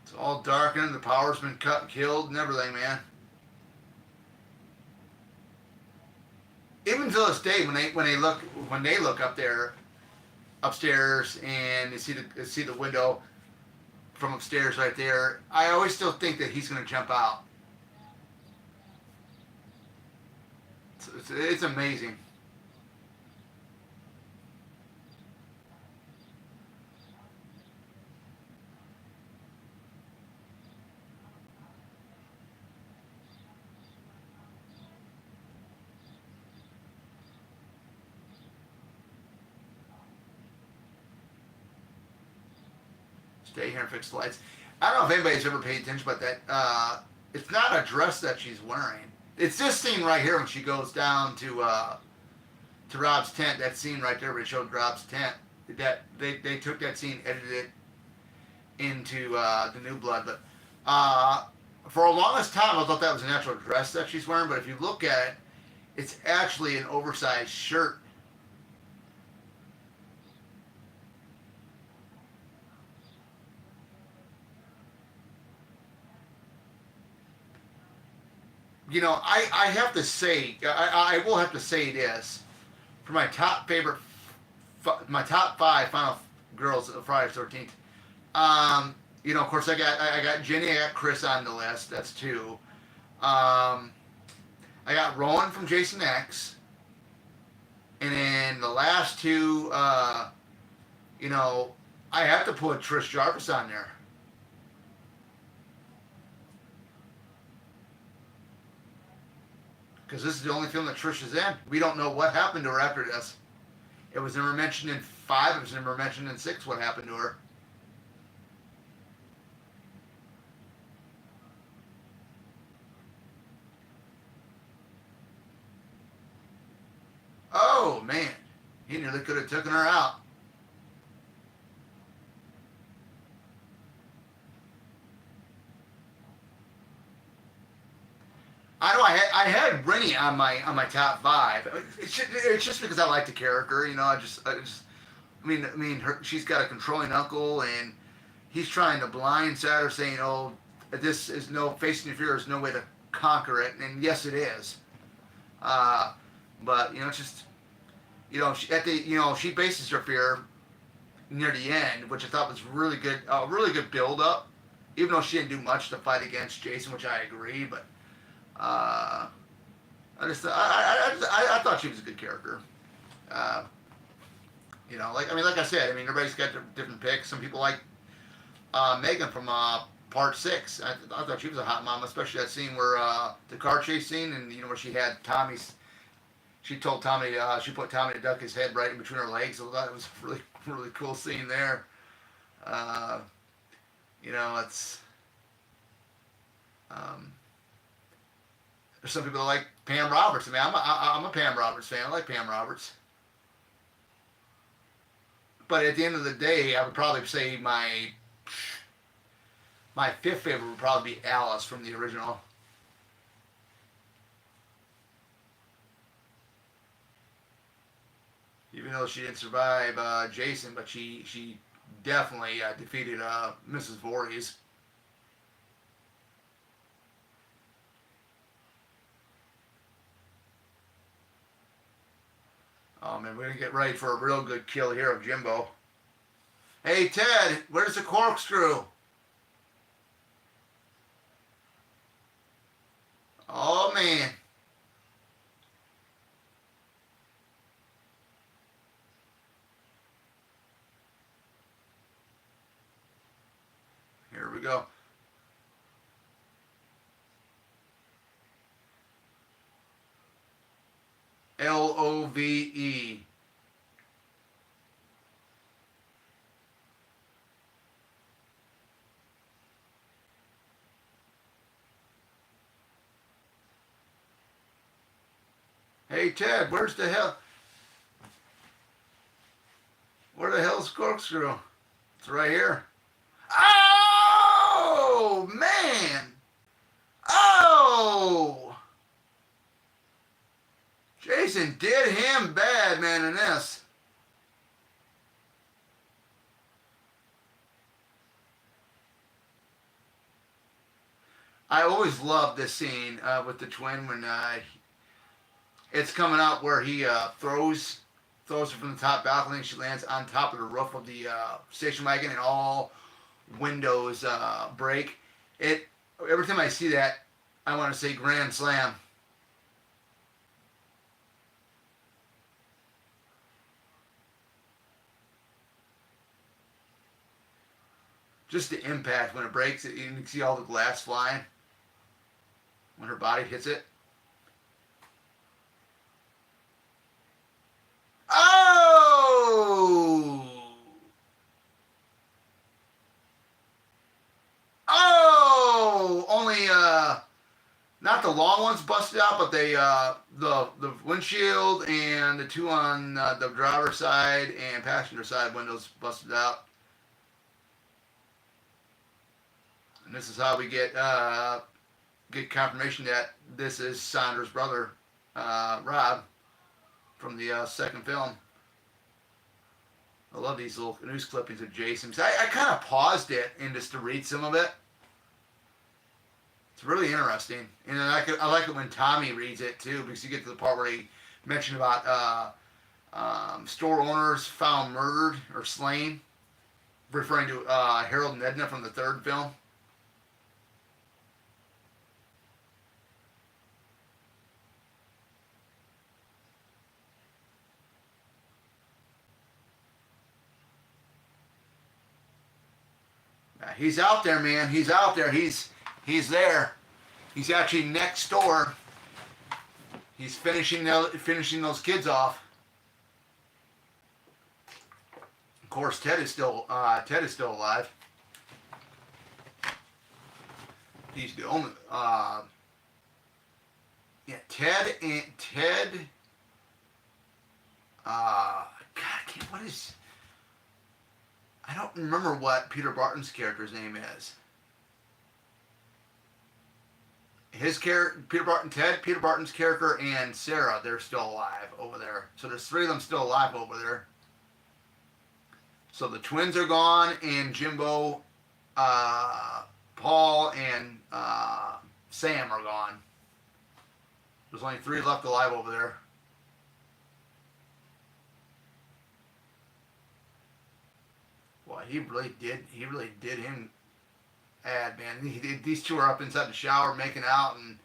It's all darkened. The power's been cut and killed and everything, man. Even to this day, when they look up there upstairs and they see the window from upstairs right there, I always still think that he's going to jump out. It's amazing. Stay here and fix the lights. I don't know if anybody's ever paid attention, but that it's not a dress that she's wearing. It's this scene right here when she goes down to Rob's tent. That scene right there where it showed Rob's tent. That they took that scene, edited it into the New Blood. But for a longest time, I thought that was an actual dress that she's wearing. But if you look at it, it's actually an oversized shirt. You know, I have to say, I will have to say this. For my top favorite, my top five final girls of Friday the 13th. You know, of course, I got Jenny, I got Chris on the list. That's two. I got Rowan from Jason X. And then the last two, you know, I have to put Trish Jarvis on there. Because this is the only film that Trish is in. We don't know what happened to her after this. It was never mentioned in 5. It was never mentioned in 6 what happened to her. Oh, man. He nearly could have taken her out. I know I had Rennie on my top 5. It's just because I like the character, you know. I mean, she's got a controlling uncle, and he's trying to blindside her, saying, "Oh, this is facing your fear is no way to conquer it." And yes, it is. Uh, but you know, it's just she bases her fear near the end, which I thought was really good build up. Even though she didn't do much to fight against Jason, which I agree, but. Uh, I thought she was a good character. Uh, you know, like I said, everybody's got different picks. Some people like Megan from Part 6. I thought she was a hot mom, especially that scene where the car chase scene, and you know where she had Tommy's. She told Tommy she put Tommy to duck his head right in between her legs. So that was a really cool scene there. Uh, you know, it's. There's some people that like Pam Roberts. I'm a Pam Roberts fan. I like Pam Roberts. but at the end of the day, I would probably say my fifth favorite would probably be Alice from the original. Even though she didn't survive Jason, but she definitely defeated Mrs. Voorhees. Oh man, we're gonna get ready for a real good kill here of Jimbo. Hey Ted, where's the corkscrew? Oh man. Here we go. Love. Hey Ted, where the hell's corkscrew? It's right here. Oh man! Oh! Jason did him bad, man, in this. I always loved this scene with the twin when it's coming out where he throws her from the top balcony and she lands on top of the roof of the station wagon and all windows break. It every time I see that, I want to say grand slam. Just the impact when it breaks, you can see all the glass flying when her body hits it. Oh! Oh! Only not the long ones busted out, but they the windshield and the two on the driver's side and passenger side windows busted out. And this is how we get confirmation that this is Sandra's brother, Rob, from the second film. I love these little news clippings of Jason. I kind of paused it and just to read some of it. It's really interesting, and I like it when Tommy reads it too, because you get to the part where he mentioned about store owners found murdered or slain, referring to Harold and Edna from the third film. He's out there, man. He's out there. He's there. He's actually next door. He's finishing those kids off. Of course, Ted is still alive. He's the only yeah, Ted. God, what is? I don't remember what Peter Barton's character's name is. His character, Peter Barton's character, and Sarah, they're still alive over there. So there's three of them still alive over there. So the twins are gone, and Jimbo, Paul, and Sam are gone. There's only three left alive over there. Well, he really did him bad, man. These two are up inside the shower making out, and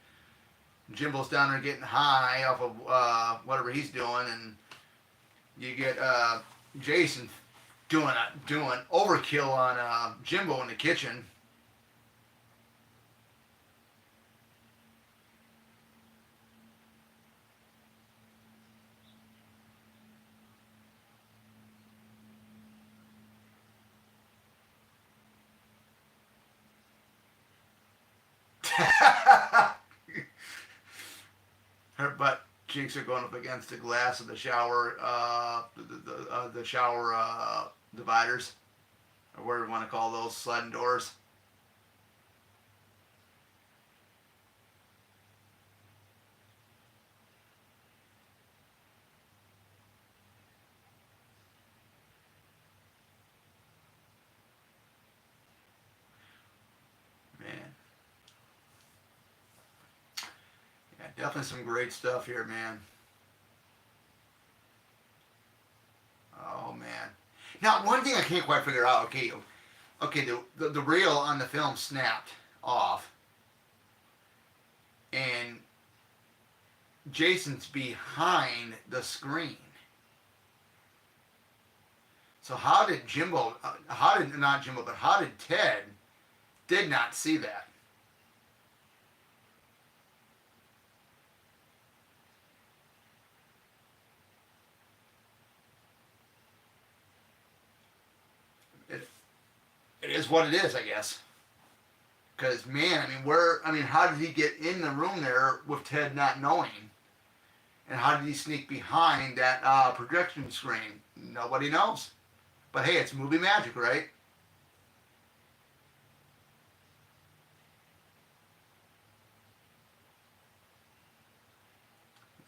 Jimbo's down there getting high off of whatever he's doing, and you get Jason doing overkill on Jimbo in the kitchen. Her butt cheeks are going up against the glass of the shower the shower dividers, or whatever you want to call those sliding doors. Man, yeah, definitely some great stuff here, man. Oh man. Now, one thing I can't quite figure out. Okay, okay, the reel on the film snapped off, and Jason's behind the screen. So how did Jimbo? How did not Jimbo? But how did Ted? Did not see that. It, it is what it is, I guess. Because man, I mean, where? I mean, how did he get in the room there with Ted not knowing? And how did he sneak behind that projection screen? Nobody knows. But hey, it's movie magic, right?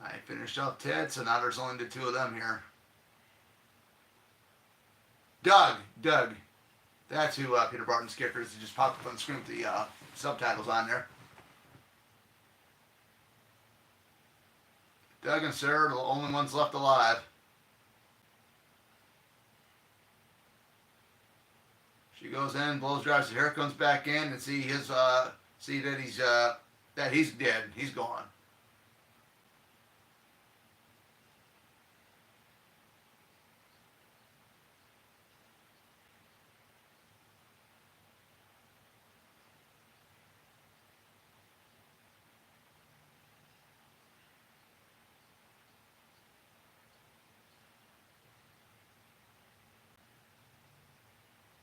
I finished up Ted, so now there's only the two of them here. Doug. That's who Peter Barton's character is. He just popped up on the screen with the subtitles on there. Doug and Sarah, the only ones left alive. She goes in, blows dries his hair, comes back in, and see that he's dead. He's gone.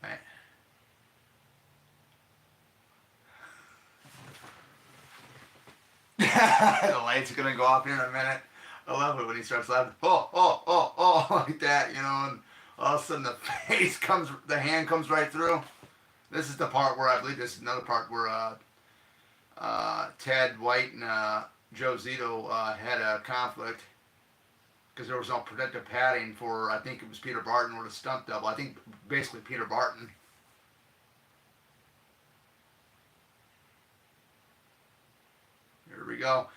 Right. The lights are gonna go off here in a minute. I love it when he starts laughing. Like that, and all of a sudden the hand comes right through. This is the part where I believe this is another part where Ted White and Joe Zito had a conflict because there was no protective padding for, I think it was Peter Barton or the stunt double. I think basically Peter Barton. Here we go.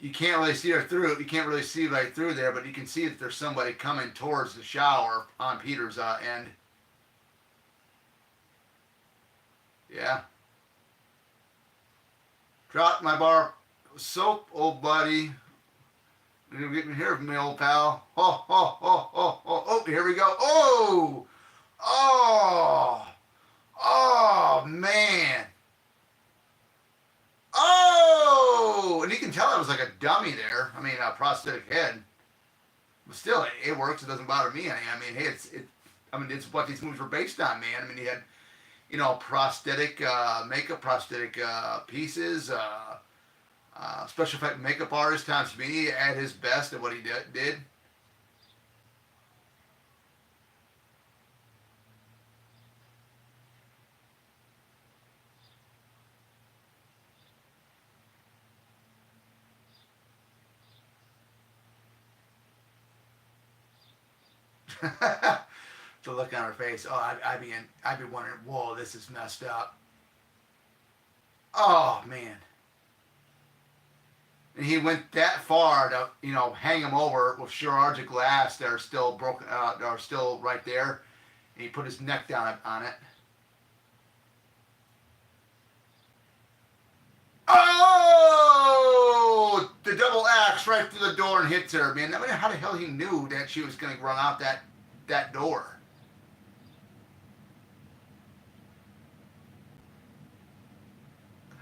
You can't really see her through. You can't really see right through there, but you can see that there's somebody coming towards the shower on Peter's end. Yeah. Drop my bar soap, old buddy. You're getting here from me, old pal. Oh, here we go. Oh, man. Oh, and you can tell it was like a dummy there. I mean, a prosthetic head. But still, it works. It doesn't bother me any. I mean, hey, it's what these movies were based on, man. I mean, you had, prosthetic makeup, prosthetic pieces, special effect makeup artist Tom Savini at his best at what he did. The look on her face. Oh, I'd be wondering, whoa, this is messed up. Oh man. And he went that far to, hang him over with shards of glass that are still broken, that are still right there. And he put his neck down on it. Oh! The double axe right through the door and hits her, man. I mean, how the hell he knew that she was going to run out that door?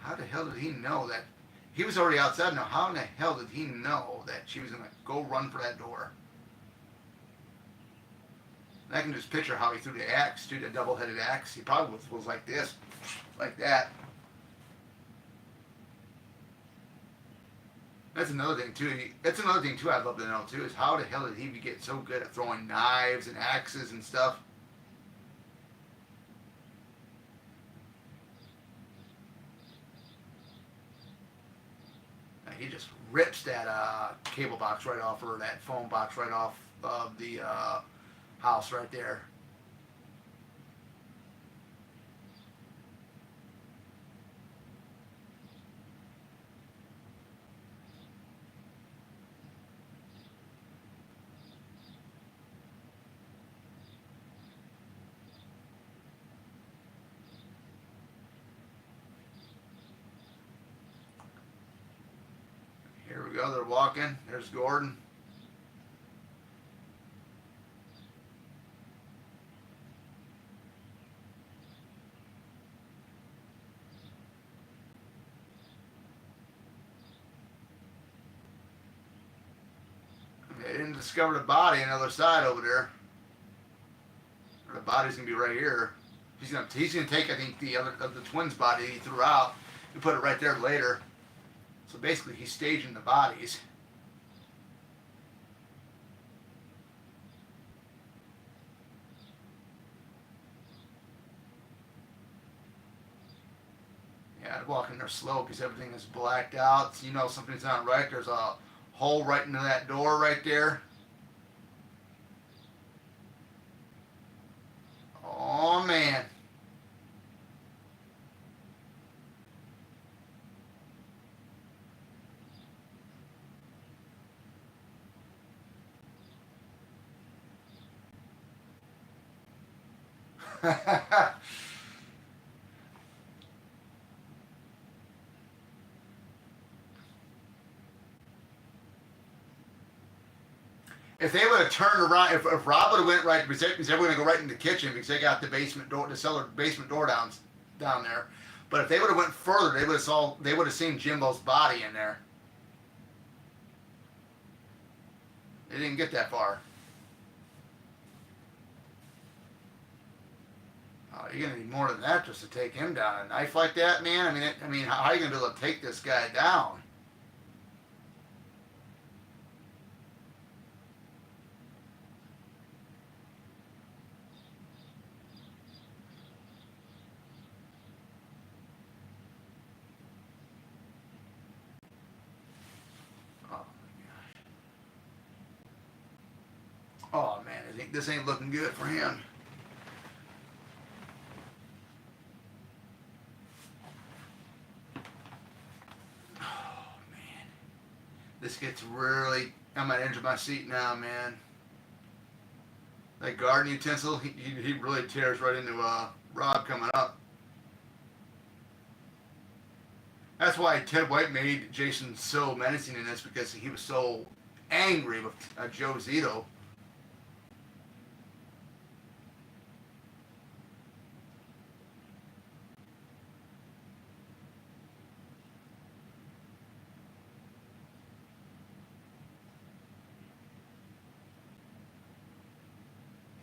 How the hell did he know that? He was already outside now. How in the hell did he know that she was going to go run for that door? And I can just picture how he threw the axe, the double-headed axe. He probably was like this, like that. That's another thing too. That's another thing too. I'd love to know too is how the hell did he get so good at throwing knives and axes and stuff? He just rips that cable box right off, or that phone box right off of the house right there. Here we go. They're walking. There's Gordon. They didn't discover the body on the other side over there. The body's gonna be right here. He's gonna take, I think, the other of the twins' body he threw out and put it right there later. So basically, he's staging the bodies. Yeah, I'd walk in there slow because everything is blacked out. So you know something's not right. There's a hole right into that door right there. Oh man. If they would have turned around, if Rob would have went right, because they were going to go right in the kitchen because they got the basement door, the cellar basement door down there. But if they would have went further, they would have seen Jimbo's body in there. They didn't get that far. Oh, you're gonna need more than that just to take him down. A knife like that, man. I mean, how are you gonna be able to take this guy down? Oh my gosh. Oh man, I think this ain't looking good for him. Oh man, this gets really. I'm at the edge of my seat now, man. That garden utensil, he really tears right into Rob coming up. That's why Ted White made Jason so menacing in this because he was so angry with Joe Zito.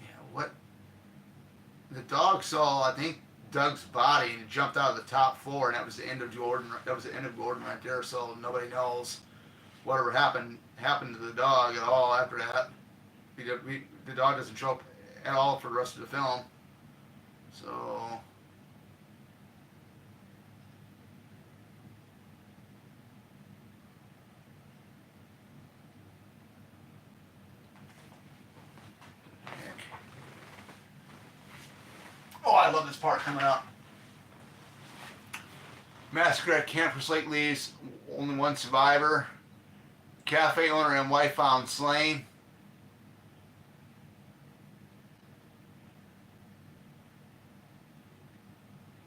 Yeah, what the dog saw, I think Doug's body and jumped out of the top floor, and that was the end of Gordon. That was the end of Gordon right there. So nobody knows whatever happened to the dog at all after that. The dog doesn't show up at all for the rest of the film. So oh, I love this part coming up. Massacre at Campers Lake leaves only one survivor. Cafe owner and wife found slain.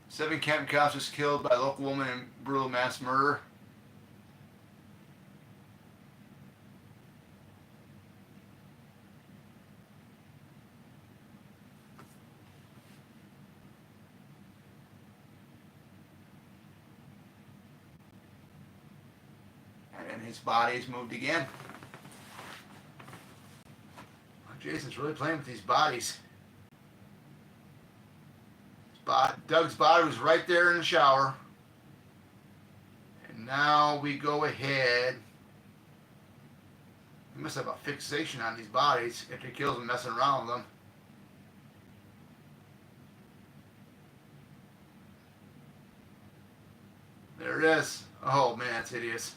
Seven camping cops was killed by a local woman in brutal mass murder. And then his body is moved again. Jason's really playing with these bodies. Doug's body was right there in the shower. And now we go ahead He must have a fixation on these bodies if he kills them messing around with them. There it is. Oh man, that's hideous.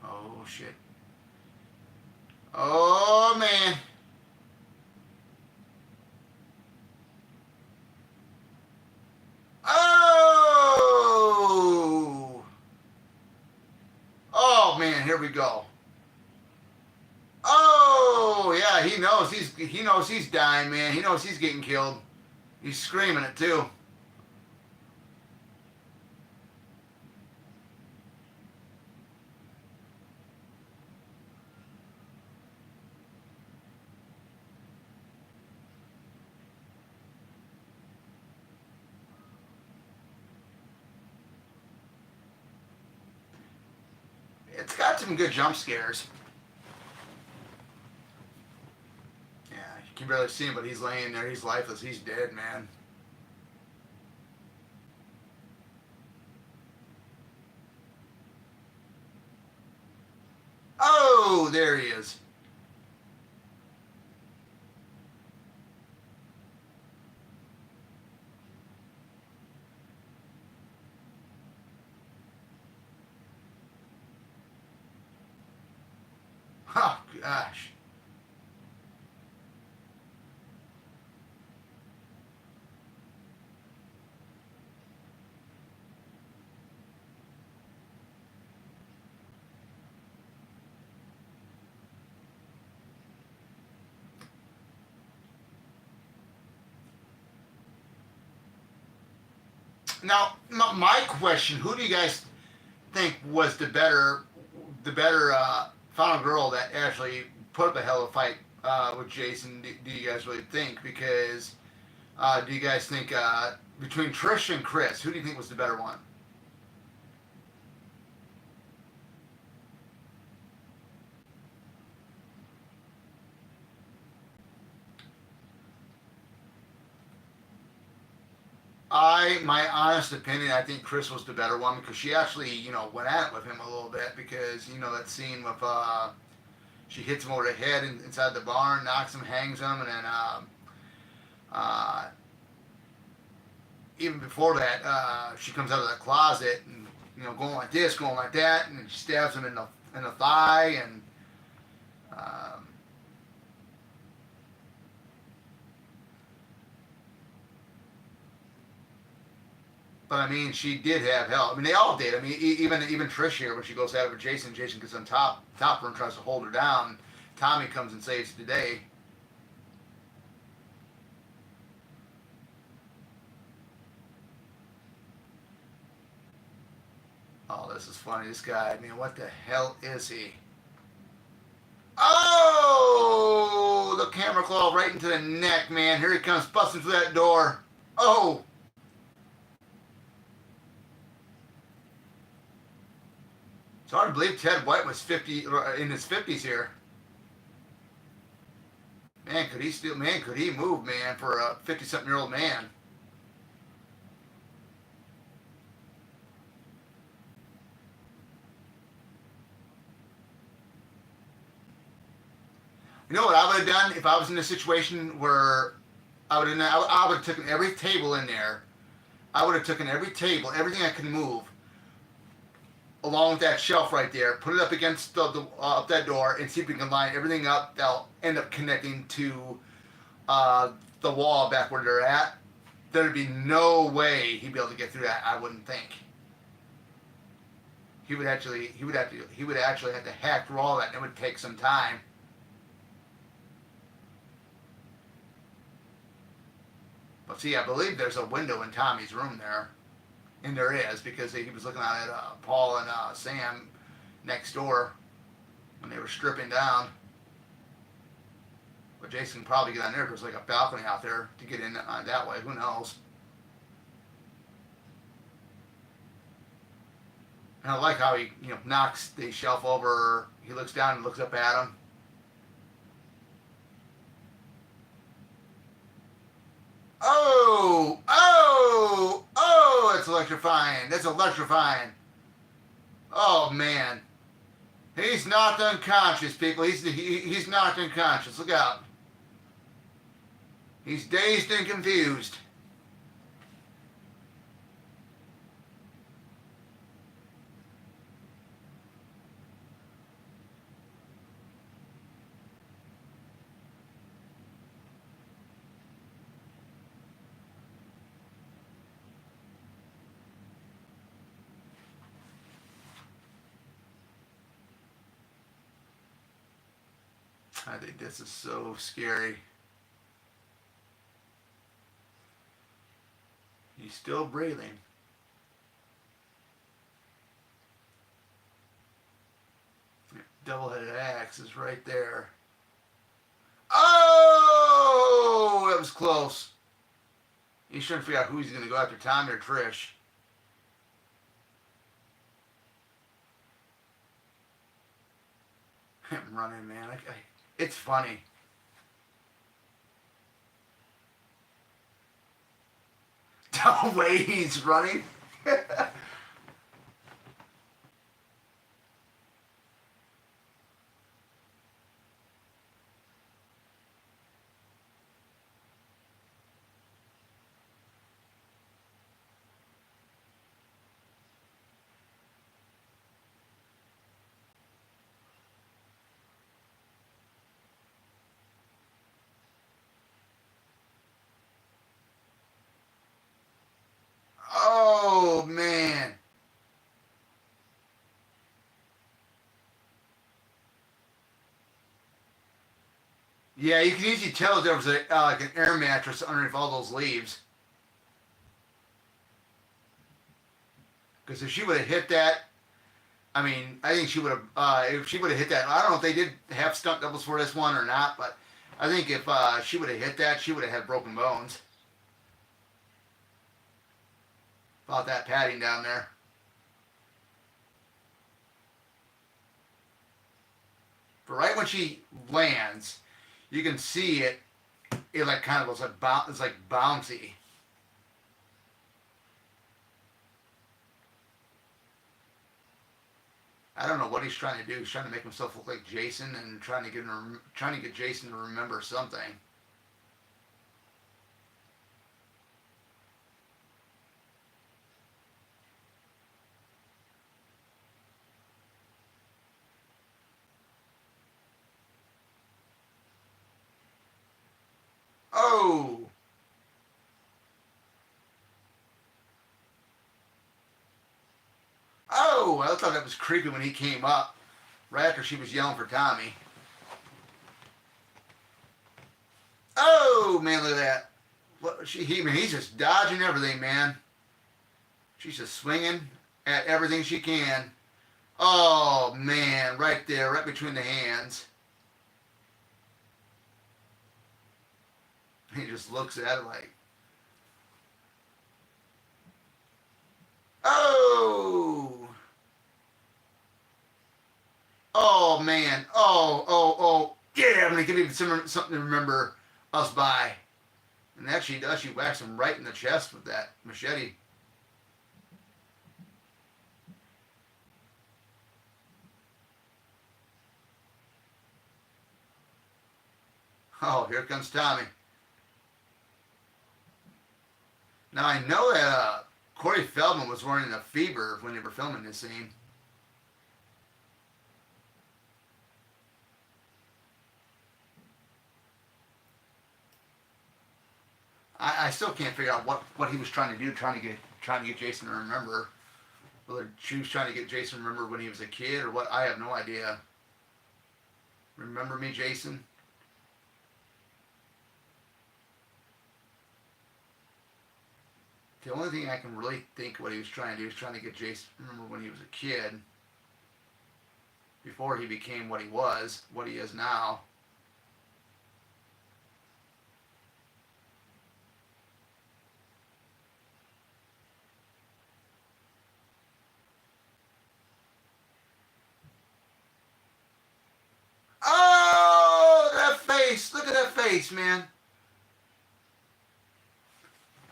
Oh shit. Oh man. Oh. Oh man, here we go. Oh yeah, he knows he's dying, man. He knows he's getting killed. He's screaming it too. It's got some good jump scares. Yeah, you can barely see him, but he's laying there. He's lifeless. He's dead, man. Oh, there he is. Oh gosh. Now, my question: who do you guys think was the better final girl that actually put up a hell of a fight with Jason? Do you guys really think? Because do you guys think between Trish and Chris, who do you think was the better one? My honest opinion, I think Chris was the better one because she actually, went at it with him a little bit because, that scene with, she hits him over the head inside the barn, knocks him, hangs him, and then, uh, even before that, she comes out of the closet and, going like this, going like that, and she stabs him in the thigh, and, um, but I mean, she did have help. I mean, they all did. I mean, even Trish here, when she goes at it with Jason, Jason gets on top of her and tries to hold her down. Tommy comes and saves the day. Oh, this is funny. This guy, I mean, what the hell is he? Oh, the camera claw right into the neck, man. Here he comes, busting through that door. Oh, it's hard to believe Ted White was 50 in his 50s here. Man, could he still? Man, could he move, man, for a 50-something-year-old man? You know what I would have done if I was in a situation where I would have taken every table in there. I would have taken every table, everything I can move, along with that shelf right there, put it up against up that door, and see if we can line everything up. They'll end up connecting to the wall back where they're at. There'd be no way he'd be able to get through that. I wouldn't think. He would actually have to hack through all that, and it would take some time. But see, I believe there's a window in Tommy's room there, and there is because he was looking out at Paul and Sam next door when they were stripping down. But Jason can probably get on there. There's like a balcony out there to get in that way. Who knows? And I like how he knocks the shelf over He looks down and looks up at him. Oh, oh, oh, that's electrifying. That's electrifying. Oh, man. He's knocked unconscious, people. He's knocked unconscious. Look out. He's dazed and confused. I think this is so scary. He's still breathing. Double-headed axe is right there. Oh, that was close. He's trying to figure out who he's going to go after, Tommy or Trish. I'm running, man. It's funny. The way he's running. Oh, man. Yeah, you can easily tell there was like an air mattress underneath all those leaves. Because if she would have hit that, I mean, I think she would have. If she would have hit that, I don't know if they did have stunt doubles for this one or not, but I think if she would have hit that, she would have had broken bones. About that padding down there. But right when she lands, you can see it. It like kind of looks like it's like bouncy. I don't know what he's trying to do. He's trying to make himself look like Jason and trying to get Jason to remember something. Oh, oh! I thought that was creepy when he came up right after she was yelling for Tommy. Oh man, look at that! He's just dodging everything, man. She's just swinging at everything she can. Oh man, right there, right between the hands. He just looks at it like, oh, oh man, oh, oh, oh, yeah, I'm gonna give him something to remember us by. And that she does. She whacks him right in the chest with that machete. Oh, here comes Tommy. Now I know that Corey Feldman was wearing a fever when they were filming this scene. I still can't figure out what he was trying to do, trying to get Jason to remember. Whether she was trying to get Jason to remember when he was a kid or what, I have no idea. Remember me, Jason? The only thing I can really think what he was trying to do is trying to get Jason to remember when he was a kid. Before he became what he is now. that face, man.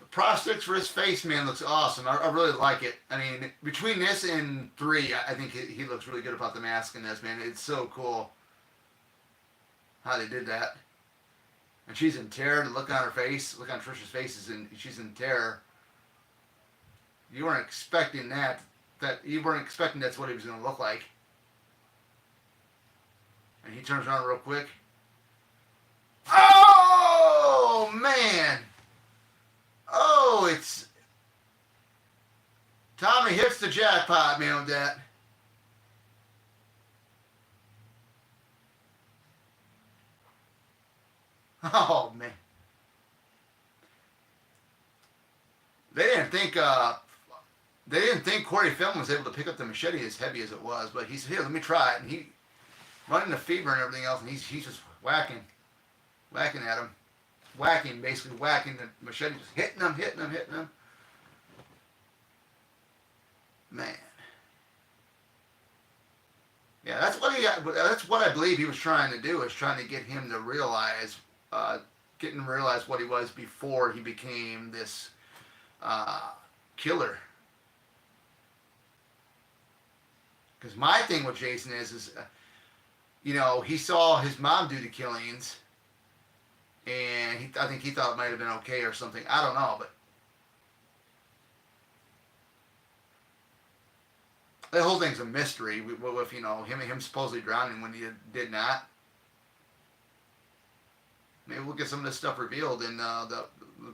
The prosthetics for his face, man, looks awesome. I really like it. I mean, between this and 3, I think he looks really good about the mask in this, man. It's so cool how they did that. And she's in terror. The look on her face, look on Trisha's face she's in terror. You weren't expecting that. You weren't expecting that's what he was going to look like. And he turns around real quick. Oh man! Oh, it's Tommy hits the jackpot, man, with that. Oh man! They didn't think. They didn't think Corey Feldman was able to pick up the machete as heavy as it was, but he said, "Here, let me try it." And he running the fever and everything else, and he's just whacking at him, basically whacking the machete, just hitting him. Man, yeah, that's what I believe he was trying to do, is trying to get him to realize, what he was before he became this killer. Because my thing with Jason is he saw his mom do the killings, and I think he thought it might have been okay or something. I don't know, but the whole thing's a mystery with him supposedly drowning when he did not. Maybe we'll get some of this stuff revealed in the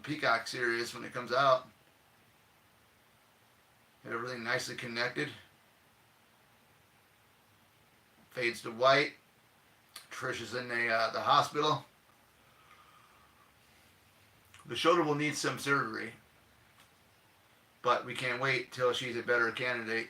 Peacock series when it comes out. Everything nicely connected. Fades to white. Trish is in the hospital. The shoulder will need some surgery, but we can't wait till she's a better candidate.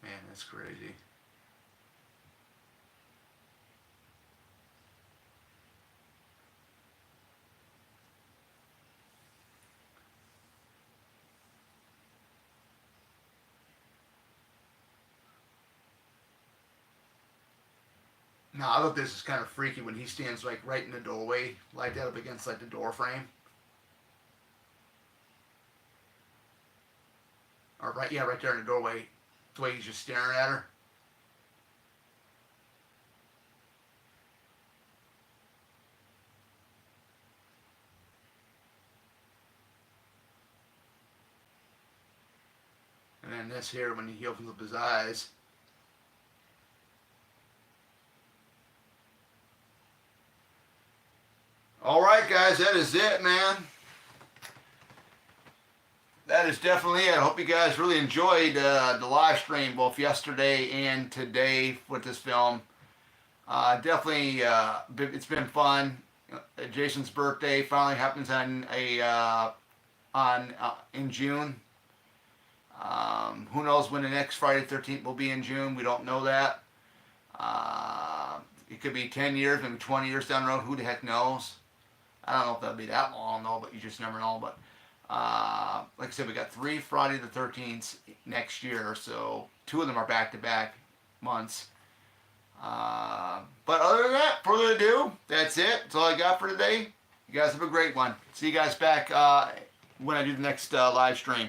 Man, that's crazy. Now, I thought this is kind of freaky when he stands like right in the doorway, like that up against like the door frame. Or right there in the doorway. The way he's just staring at her. And then this here, when he opens up his eyes. Alright guys, that is it, man. That is definitely it. I hope you guys really enjoyed the live stream both yesterday and today with this film. Definitely, it's been fun. Jason's birthday finally happens in June. Who knows when the next Friday the 13th will be in June? We don't know that. It could be 10 years, maybe 20 years down the road. Who the heck knows? I don't know if that'll be that long, though, but you just never know. But like I said, we got 3 Friday the 13th next year, so 2 of them are back-to-back months. But other than that, further ado, that's it. That's all I got for today. You guys have a great one. See you guys back when I do the next live stream.